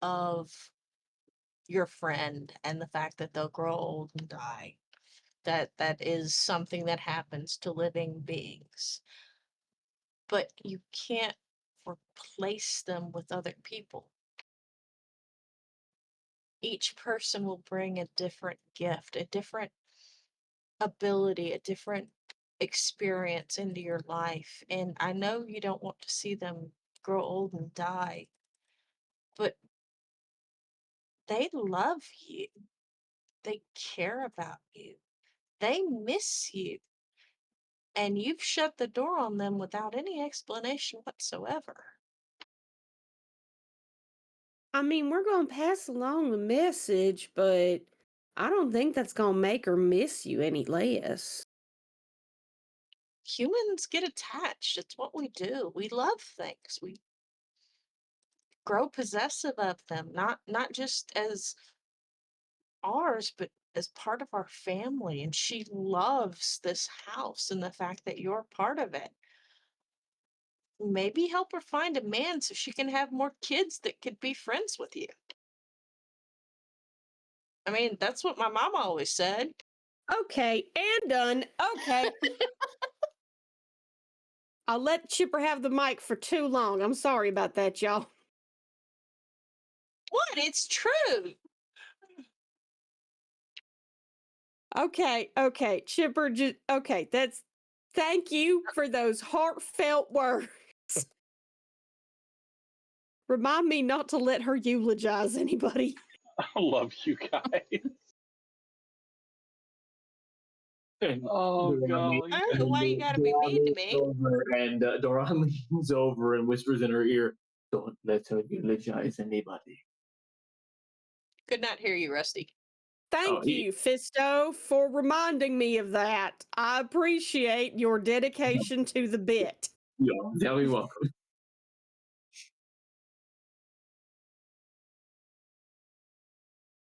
S4: of your friend and the fact that they'll grow old and die. That is something that happens to living beings. But you can't replace them with other people. Each person will bring a different gift, a different ability, a different experience into your life. And I know you don't want to see them grow old and die, but they love you. They care about you. They miss you. And you've shut the door on them without any explanation whatsoever.
S2: I mean, we're going to pass along the message, but I don't think that's going to make her miss you any less.
S4: Humans get attached. It's what we do. We love things. We grow possessive of them, not just as ours, but as part of our family. And she loves this house and the fact that you're part of it. Maybe help her find a man so she can have more kids that could be friends with you. I mean, that's what my mom always said.
S2: Okay, and done. Okay. I'll let Chipper have the mic for too long. I'm sorry about that, y'all.
S4: What? It's true.
S2: Okay, Chipper, thank you for those heartfelt words. Remind me not to let her eulogize anybody.
S1: I love you guys.
S3: And
S1: Oh,
S3: Doran
S1: golly.
S4: I don't know why you gotta be mean to me.
S3: Doran leans over and whispers in her ear, "Don't let her eulogize anybody."
S4: Could not hear you, Rusty.
S2: Thank you, Fisto, for reminding me of that. I appreciate your dedication to the bit.
S3: You're very welcome.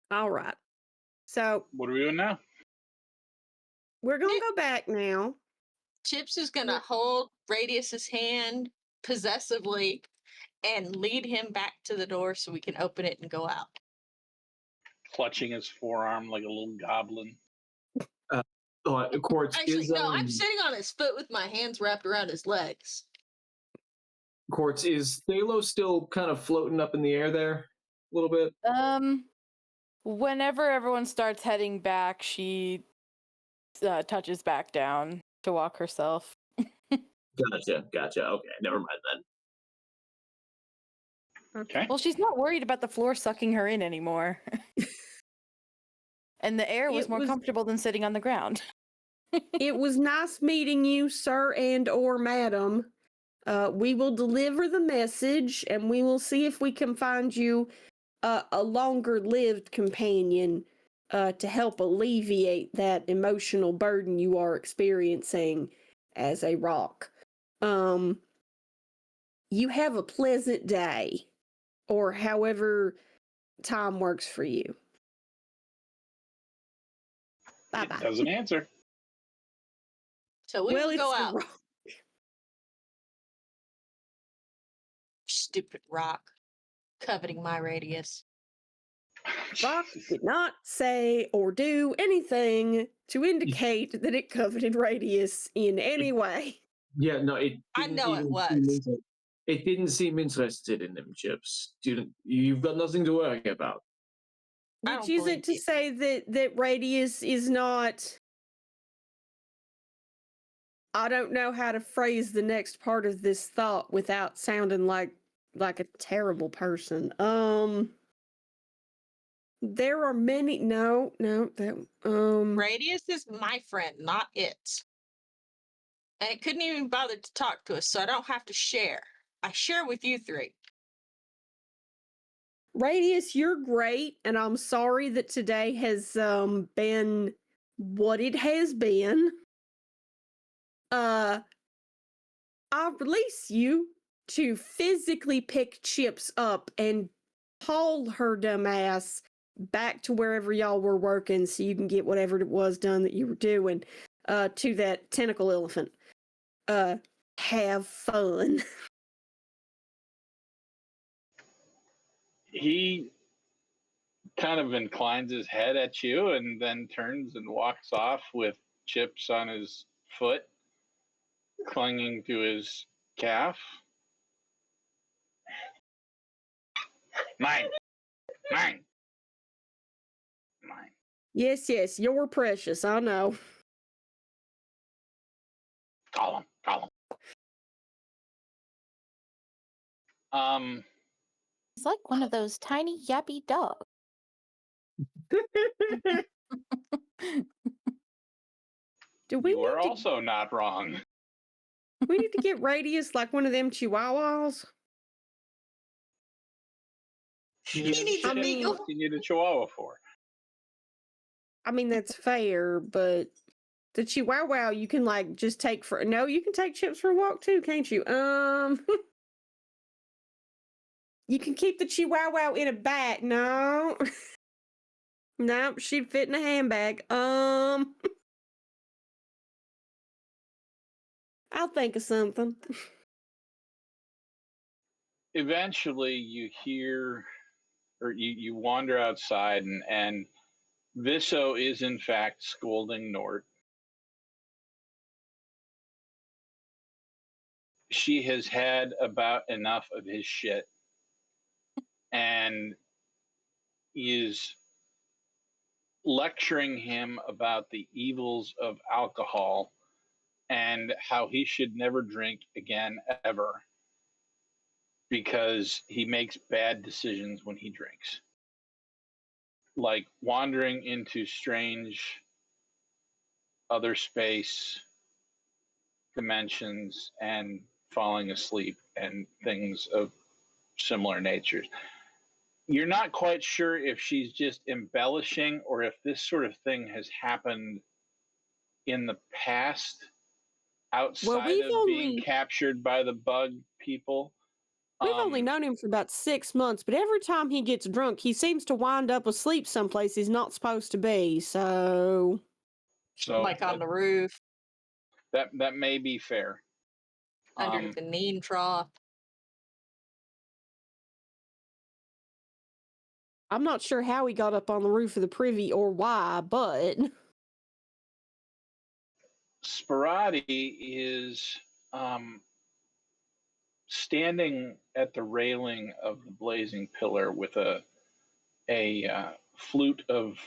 S2: All right. So
S1: What are we doing now?
S2: we're going to go back now.
S4: Chips is gonna hold Radius's hand possessively and lead him back to the door so we can open it and go out.
S1: Clutching his forearm like a little goblin.
S3: Quartz
S4: Actually,
S3: is
S4: no, I'm sitting on his foot with my hands wrapped around his legs.
S3: Quartz, is Thalo still kind of floating up in the air there a little bit?
S5: Whenever everyone starts heading back, she touches back down to walk herself.
S3: Gotcha. Okay, never mind then.
S1: Okay.
S5: Well, she's not worried about the floor sucking her in anymore. And the air was more comfortable than sitting on the ground.
S2: It was nice meeting you, sir and or madam. We will deliver the message, and we will see if we can find you a longer-lived companion to help alleviate that emotional burden you are experiencing as a rock. You have a pleasant day, or however time works for you. Bye-bye.
S1: It doesn't answer.
S4: So we will go out.
S2: Rock.
S4: Stupid rock. Coveting my radius.
S2: Rock did not say or do anything to indicate that it coveted Radius in any way.
S3: Yeah, no,
S4: I know it was.
S3: It didn't seem interested in them, Chips. You've got nothing to worry about.
S2: Which isn't to say that Radius is not I don't know how to phrase the next part of this thought without sounding like a terrible person. There are many. No, that.
S4: Radius is my friend, not it. And it couldn't even bother to talk to us, so I don't have to share. I share with you three.
S2: Radius, you're great, and I'm sorry that today has been what it has been. I'll release you to physically pick Chips up and haul her dumb ass back to wherever y'all were working so you can get whatever it was done that you were doing to that tentacle elephant. Have fun.
S1: He kind of inclines his head at you and then turns and walks off with Chips on his foot, clinging to his calf. Mine. Mine. Mine.
S2: Yes, you're precious, I know.
S1: Call him.
S5: He's like one of those tiny yappy dogs.
S2: Do we
S1: You are
S2: need to,
S1: also not wrong.
S2: we need to get Radius like one of them chihuahuas?
S4: He needs
S2: I
S4: a
S2: mean-
S4: beagle.
S1: What do you need a chihuahua for?
S2: I mean, that's fair, but the chihuahua you can like just take for no, you can take Chips for a walk too, can't you? You can keep the chihuahua in a bag. No. No, she'd fit in a handbag. I'll think of something.
S1: Eventually, you hear, or you wander outside, and Visso is in fact scolding Nort. She has had about enough of his shit and is lecturing him about the evils of alcohol and how he should never drink again ever because he makes bad decisions when he drinks. Like wandering into strange other space dimensions and falling asleep and things of similar natures. You're not quite sure if she's just embellishing or if this sort of thing has happened in the past outside
S2: we've
S1: of being
S2: only-
S1: captured by the bug people.
S2: We've only known him for about 6 months, but every time he gets drunk, he seems to wind up asleep someplace he's not supposed to be. So
S4: Like on the roof,
S1: that may be fair.
S4: under the neem trough.
S2: I'm not sure how he got up on the roof of the privy or why, but
S1: Sparati is standing at the railing of the blazing pillar with a flute of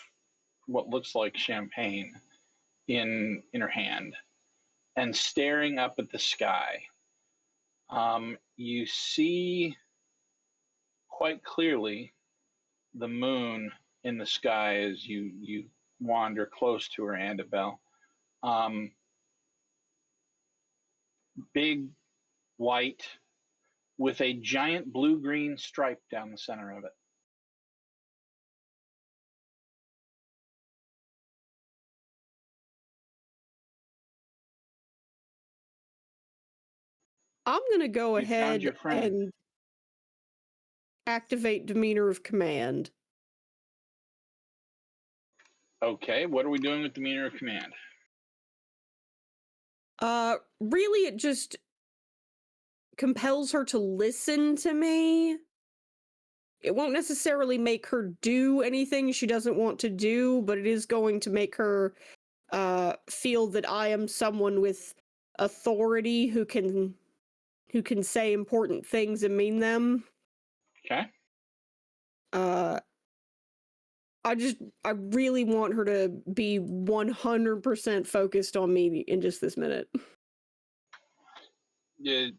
S1: what looks like champagne in her hand and staring up at the sky. You see quite clearly the moon in the sky as you wander close to her, Annabelle. Big white with a giant blue-green stripe down the center of it.
S2: I'm going to go
S1: You found
S2: ahead
S1: your friend.
S2: and activate Demeanor of Command.
S1: Okay, what are we doing with Demeanor of Command?
S2: Really, it just compels her to listen to me. It won't necessarily make her do anything she doesn't want to do, but it is going to make her feel that I am someone with authority who can say important things and mean them.
S1: Okay.
S2: I really want her to be 100% focused on me in just this minute.
S1: let's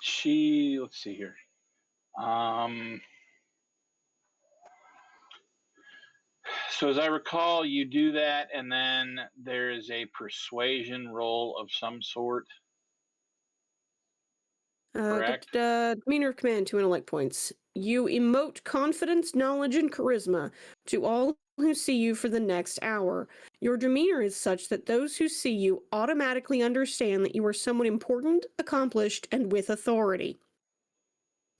S1: see here. So as I recall, you do that, and then there is a persuasion roll of some sort. Correct.
S2: Demeanor of command, 2 intellect points. You emote confidence, knowledge, and charisma to all who see you for the next hour. Your demeanor is such that those who see you automatically understand that you are someone important, accomplished, and with authority.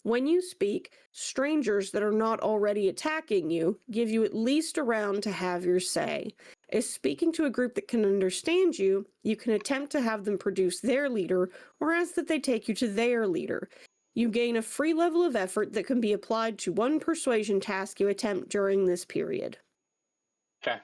S2: When you speak, strangers that are not already attacking you give you at least a round to have your say. If speaking to a group that can understand you, you can attempt to have them produce their leader or ask that they take you to their leader. You gain a free level of effort that can be applied to one persuasion task you attempt during this period.
S1: Okay.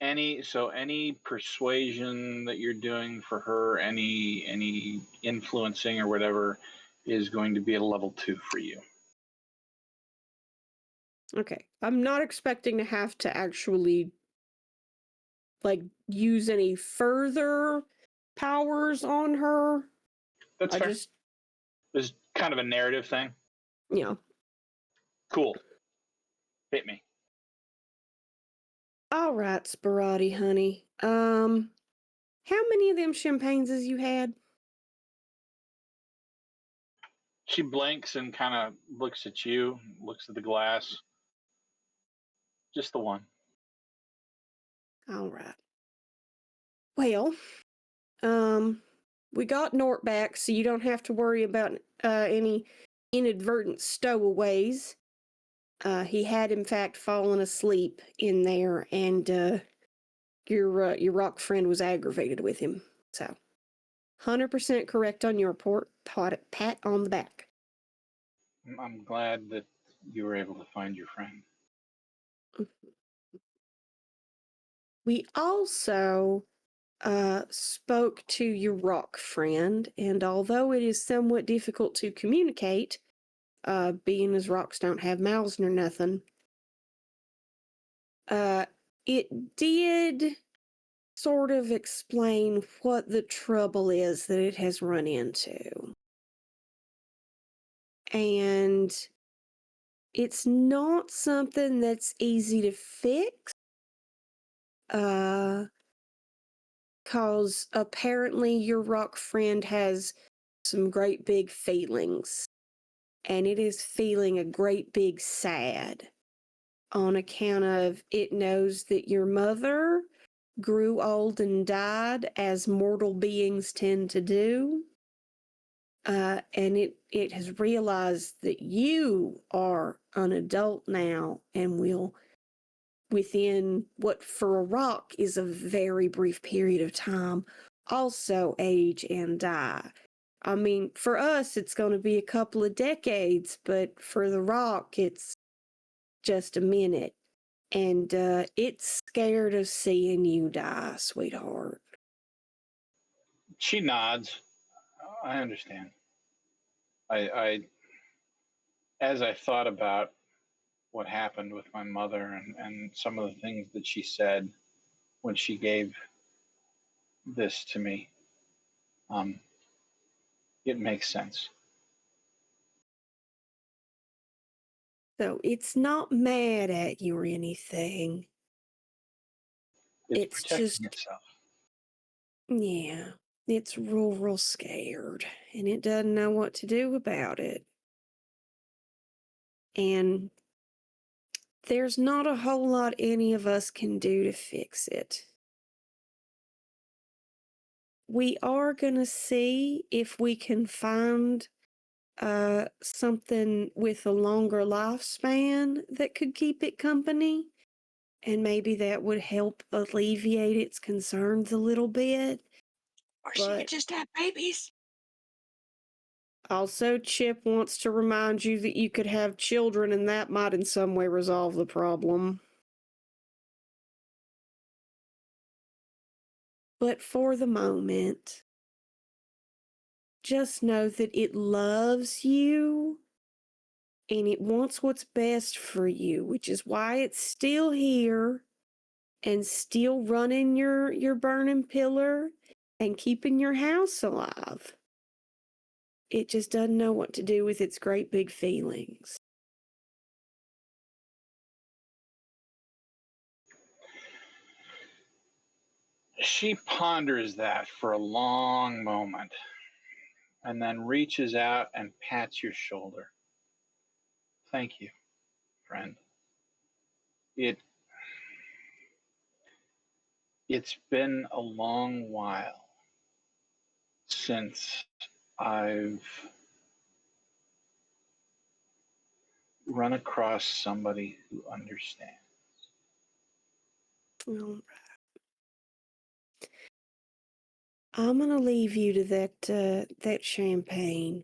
S1: Any persuasion that you're doing for her, any influencing or whatever, is going to be a level 2 for you.
S2: Okay. I'm not expecting to have to actually use any further powers on her.
S1: That's fair. It's kind of a narrative thing.
S2: Yeah.
S1: Cool. Hit me.
S2: All right, Sparati, honey. How many of them champagnes has you had?
S1: She blinks and kind of looks at you, looks at the glass. Just the one.
S2: All right. Well, we got Nort back, so you don't have to worry about any inadvertent stowaways. He had, in fact, fallen asleep in there, and your rock friend was aggravated with him. So, 100% correct on your report. Pat on the back.
S1: I'm glad that you were able to find your friend.
S2: We also spoke to your rock friend, and although it is somewhat difficult to communicate, being as rocks don't have mouths nor nothing, it did sort of explain what the trouble is that it has run into. And it's not something that's easy to fix. Cause apparently your rock friend has some great big feelings, and it is feeling a great big sad on account of it knows that your mother grew old and died as mortal beings tend to do. And it has realized that you are an adult now and will, within what for a rock is a very brief period of time, also age and die. I mean, for us, it's going to be a couple of decades, but for the rock, it's just a minute. And it's scared of seeing you die, sweetheart.
S1: She nods. I understand. I as I thought about what happened with my mother and some of the things that she said when she gave this to me, it makes sense.
S2: So it's not mad at you or anything.
S1: It's protecting
S2: just,
S1: itself.
S2: yeah, it's real scared, and it doesn't know what to do about it. And there's not a whole lot any of us can do to fix it. We are going to see if we can find something with a longer lifespan that could keep it company, and maybe that would help alleviate its concerns a little bit.
S4: Or she could just have babies.
S2: Also, Chip wants to remind you that you could have children, and that might in some way resolve the problem. But for the moment, just know that it loves you and it wants what's best for you, which is why it's still here and still running your burning pillar and keeping your house alive. It just doesn't know what to do with its great big feelings.
S1: She ponders that for a long moment and then reaches out and pats your shoulder. Thank you, friend. It's been a long while since I've run across somebody who understands.
S2: All right. I'm gonna leave you to that champagne,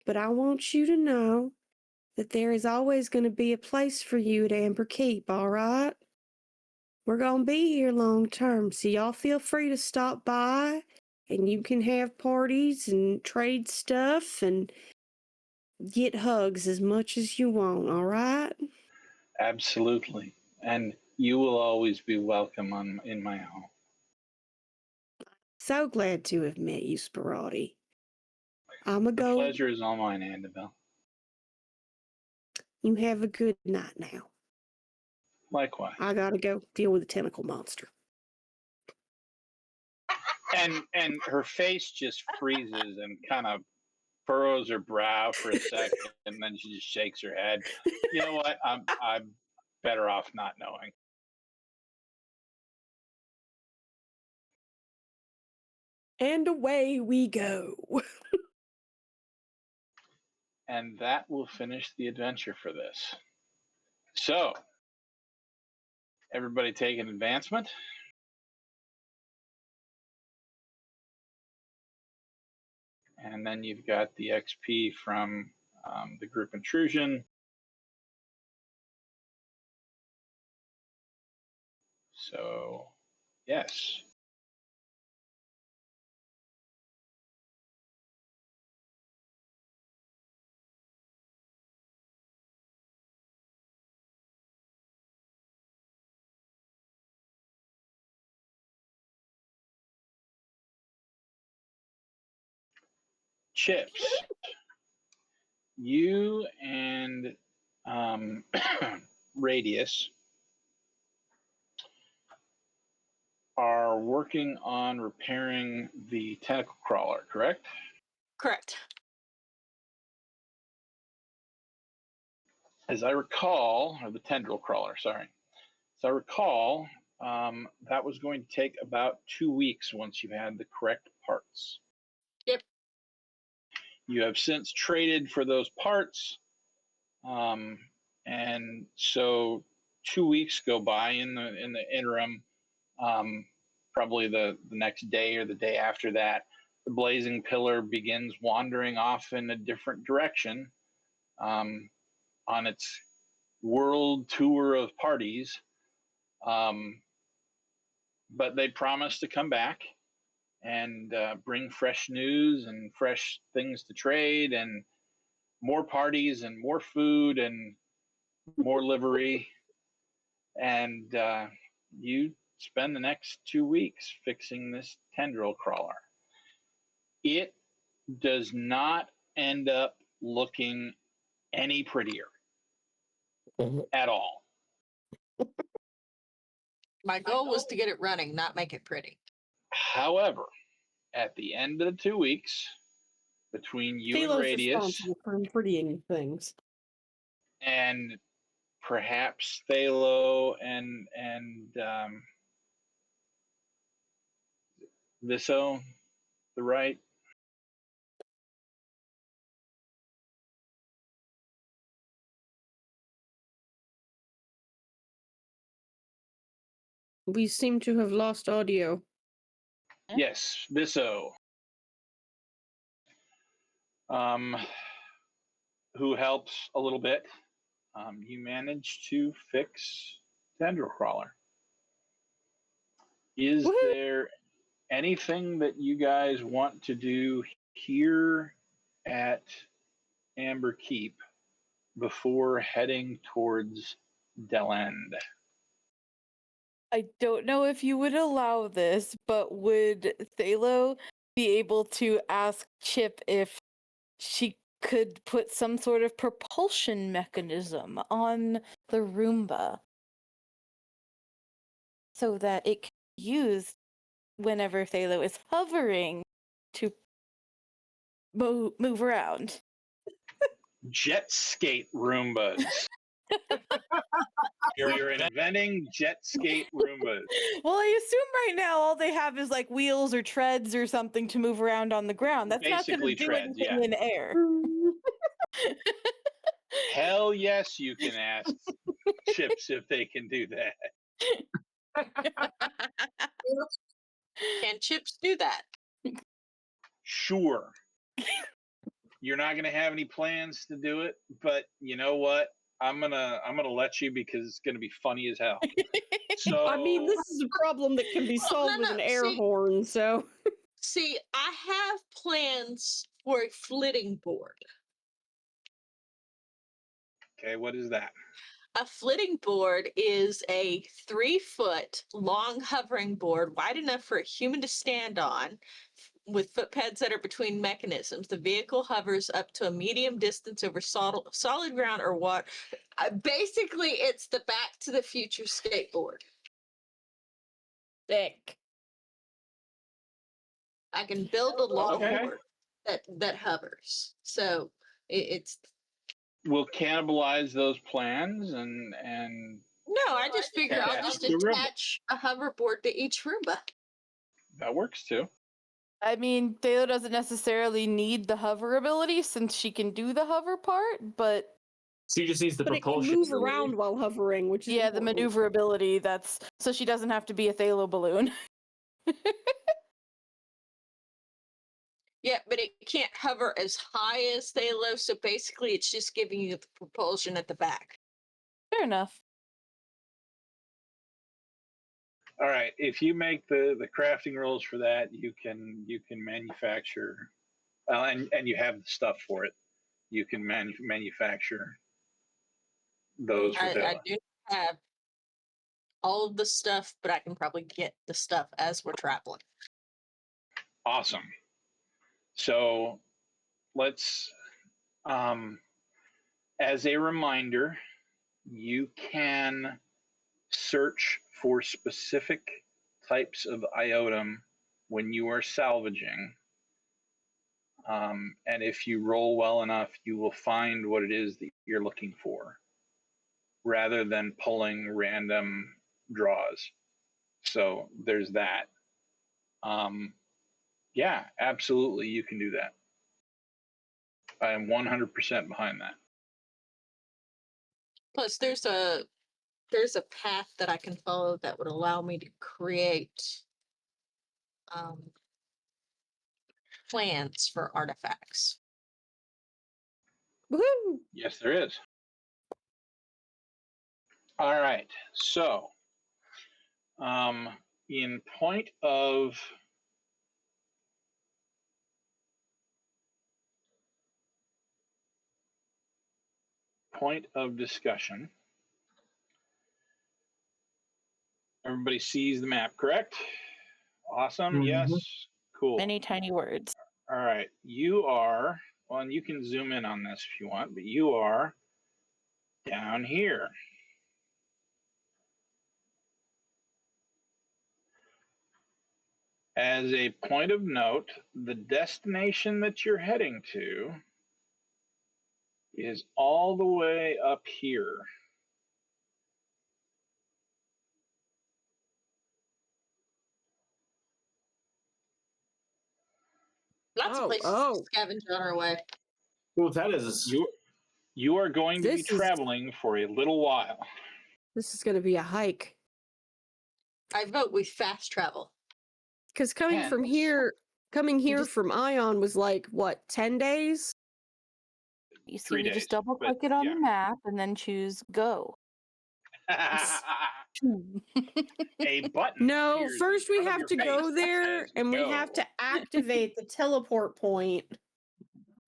S2: but I want you to know that there is always going to be a place for you at Amber Keep. All right, we're gonna be here long term, so y'all feel free to stop by, and you can have parties and trade stuff and get hugs as much as you want. All right.
S1: Absolutely. And you will always be welcome in my home.
S2: So glad to have met you, Spirati. I'ma
S1: The
S2: go.
S1: pleasure is all mine, Annabelle.
S2: You have a good night now.
S1: Likewise.
S2: I gotta go deal with the tentacle monster.
S1: And her face just freezes and kind of furrows her brow for a second, and then she just shakes her head. You know what? I'm better off not knowing.
S2: And away we go.
S1: And that will finish the adventure for this. So, everybody take an advancement. And then you've got the XP from the group intrusion. So, yes. Chips, you and Radius are working on repairing the tentacle crawler, correct?
S4: Correct.
S1: As I recall, or the tendril crawler, sorry. As I recall, that was going to take about 2 weeks once you had the correct parts.
S4: Yep.
S1: You have since traded for those parts, and so 2 weeks go by in the interim. Probably the next day or the day after that, the blazing pillar begins wandering off in a different direction on its world tour of parties. But they promise to come back and bring fresh news and fresh things to trade and more parties and more food and more livery. And you spend the next 2 weeks fixing this tendril crawler. It does not end up looking any prettier at all.
S4: My goal was to get it running, not make it pretty.
S1: However, at the end of the 2 weeks, between you and
S2: Philo's
S1: Radius
S2: responsible for prettying things.
S1: and perhaps Thalo and Viso, the right?
S2: We seem to have lost audio.
S1: Yes, Viso. Who helps a little bit. You manage to fix Tendril Crawler. Is
S2: Woohoo!
S1: there anything that you guys want to do here at Amber Keep before heading towards Del End?
S5: I don't know if you would allow this, but would Thalo be able to ask Chip if she could put some sort of propulsion mechanism on the Roomba so that it can be used whenever Thalo is hovering to move around?
S1: Jet skate Roombas. You're inventing jet skate Roombas.
S5: Well, I assume right now all they have is like wheels or treads or something to move around on the ground. That's not going to
S1: Basically
S5: do
S1: treads,
S5: anything
S1: yeah.
S5: in air.
S1: Hell yes, you can ask Chips if they can do that.
S4: Can Chips do that?
S1: Sure. You're not gonna have any plans to do it, but you know what? I'm gonna let you because it's gonna be funny as hell. So
S2: I mean, this is a problem that can be
S4: Well,
S2: solved
S4: no,
S2: with
S4: no,
S2: an air
S4: see-
S2: horn, so.
S4: See, I have plans for a flitting board.
S1: okay, what is that?
S4: A flitting board is a 3-foot long hovering board wide enough for a human to stand on with footpads that are between mechanisms. The vehicle hovers up to a medium distance over solid ground or water. Basically, it's the Back to the Future skateboard.
S2: Thick.
S4: I can build a
S1: Okay.
S4: longboard that hovers. So it's
S1: We'll cannibalize those plans and
S4: no, I just figure I'll
S1: Attach
S4: just
S1: it to the Roomba.
S4: attach a hoverboard to each Roomba.
S1: that works too.
S5: I mean, Thalo doesn't necessarily need the hover ability since she can do the hover part, but
S3: She just needs the
S2: But it can
S3: propulsion.
S2: move
S3: ability.
S2: around while hovering, which is
S5: yeah, the
S2: important.
S5: maneuverability, that's so she doesn't have to be a Thalo balloon.
S4: Yeah, but it can't hover as high as Thalo, so basically it's just giving you the propulsion at the back.
S5: Fair enough.
S1: All right. If you make the crafting rules for that, you can manufacture, and you have the stuff for it. You can manufacture those for
S4: I
S1: Thalo.
S4: do have all of the stuff, but I can probably get the stuff as we're traveling.
S1: Awesome. So let's, as a reminder, you can search for specific types of iotum when you are salvaging. And if you roll well enough, you will find what it is that you're looking for rather than pulling random draws. So there's that. Yeah, absolutely, you can do that. I am 100% behind that.
S4: Plus, there's a path that I can follow that would allow me to create plans for artifacts.
S2: Woohoo!
S1: Yes, there is. All right. So, in point of discussion, everybody sees the map, correct? Awesome.
S3: Mhm.
S1: Yes. Cool.
S5: Many tiny words.
S1: All right. You are, well, and you can zoom in on this if you want, but you are down here. As a point of note, the destination that you're heading to is all the way up here.
S4: Lots of places to scavenge on our way.
S3: Well, that is
S1: You are going to be
S2: This is-
S1: traveling for a little while.
S2: This is going to be a hike.
S4: I vote we fast travel.
S2: Because coming
S1: Man,
S2: from
S1: let's-
S2: here,
S4: just-
S2: from Ion was like, what, 10 days?
S5: You see,
S1: 3
S5: you
S1: days,
S5: just double
S1: but
S5: click it on
S1: yeah.
S5: the map and then choose go.
S1: A button.
S2: No,
S1: appears in
S2: first we
S1: front of
S2: have
S1: your
S2: to go
S1: face that
S2: there
S1: says
S2: and we
S1: go.
S2: have to activate the teleport point.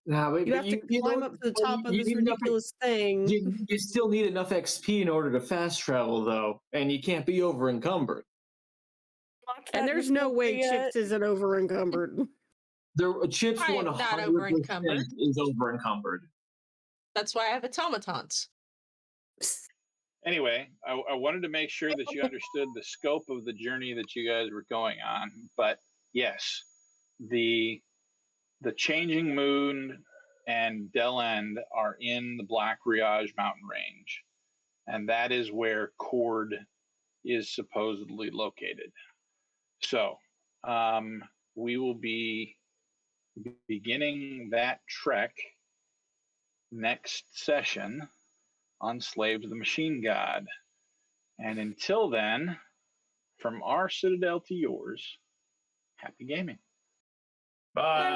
S3: Nah, but,
S2: You have to climb up to the top of this ridiculous thing.
S3: You still need enough XP in order to fast travel, though, and you can't be over encumbered.
S2: And there's no way Chips isn't over encumbered.
S3: Chips
S4: I am
S3: 100%
S4: not over-encumbered.
S3: is over encumbered.
S4: That's why I have automatons.
S1: Anyway, I wanted to make sure that you understood the scope of the journey that you guys were going on. But yes, the Changing Moon and Del End are in the Black Riage mountain range, and that is where Cord is supposedly located. So we will be beginning that trek next session on Slaves of the Machine God. And until then, from our Citadel to yours, happy gaming.
S3: Bye.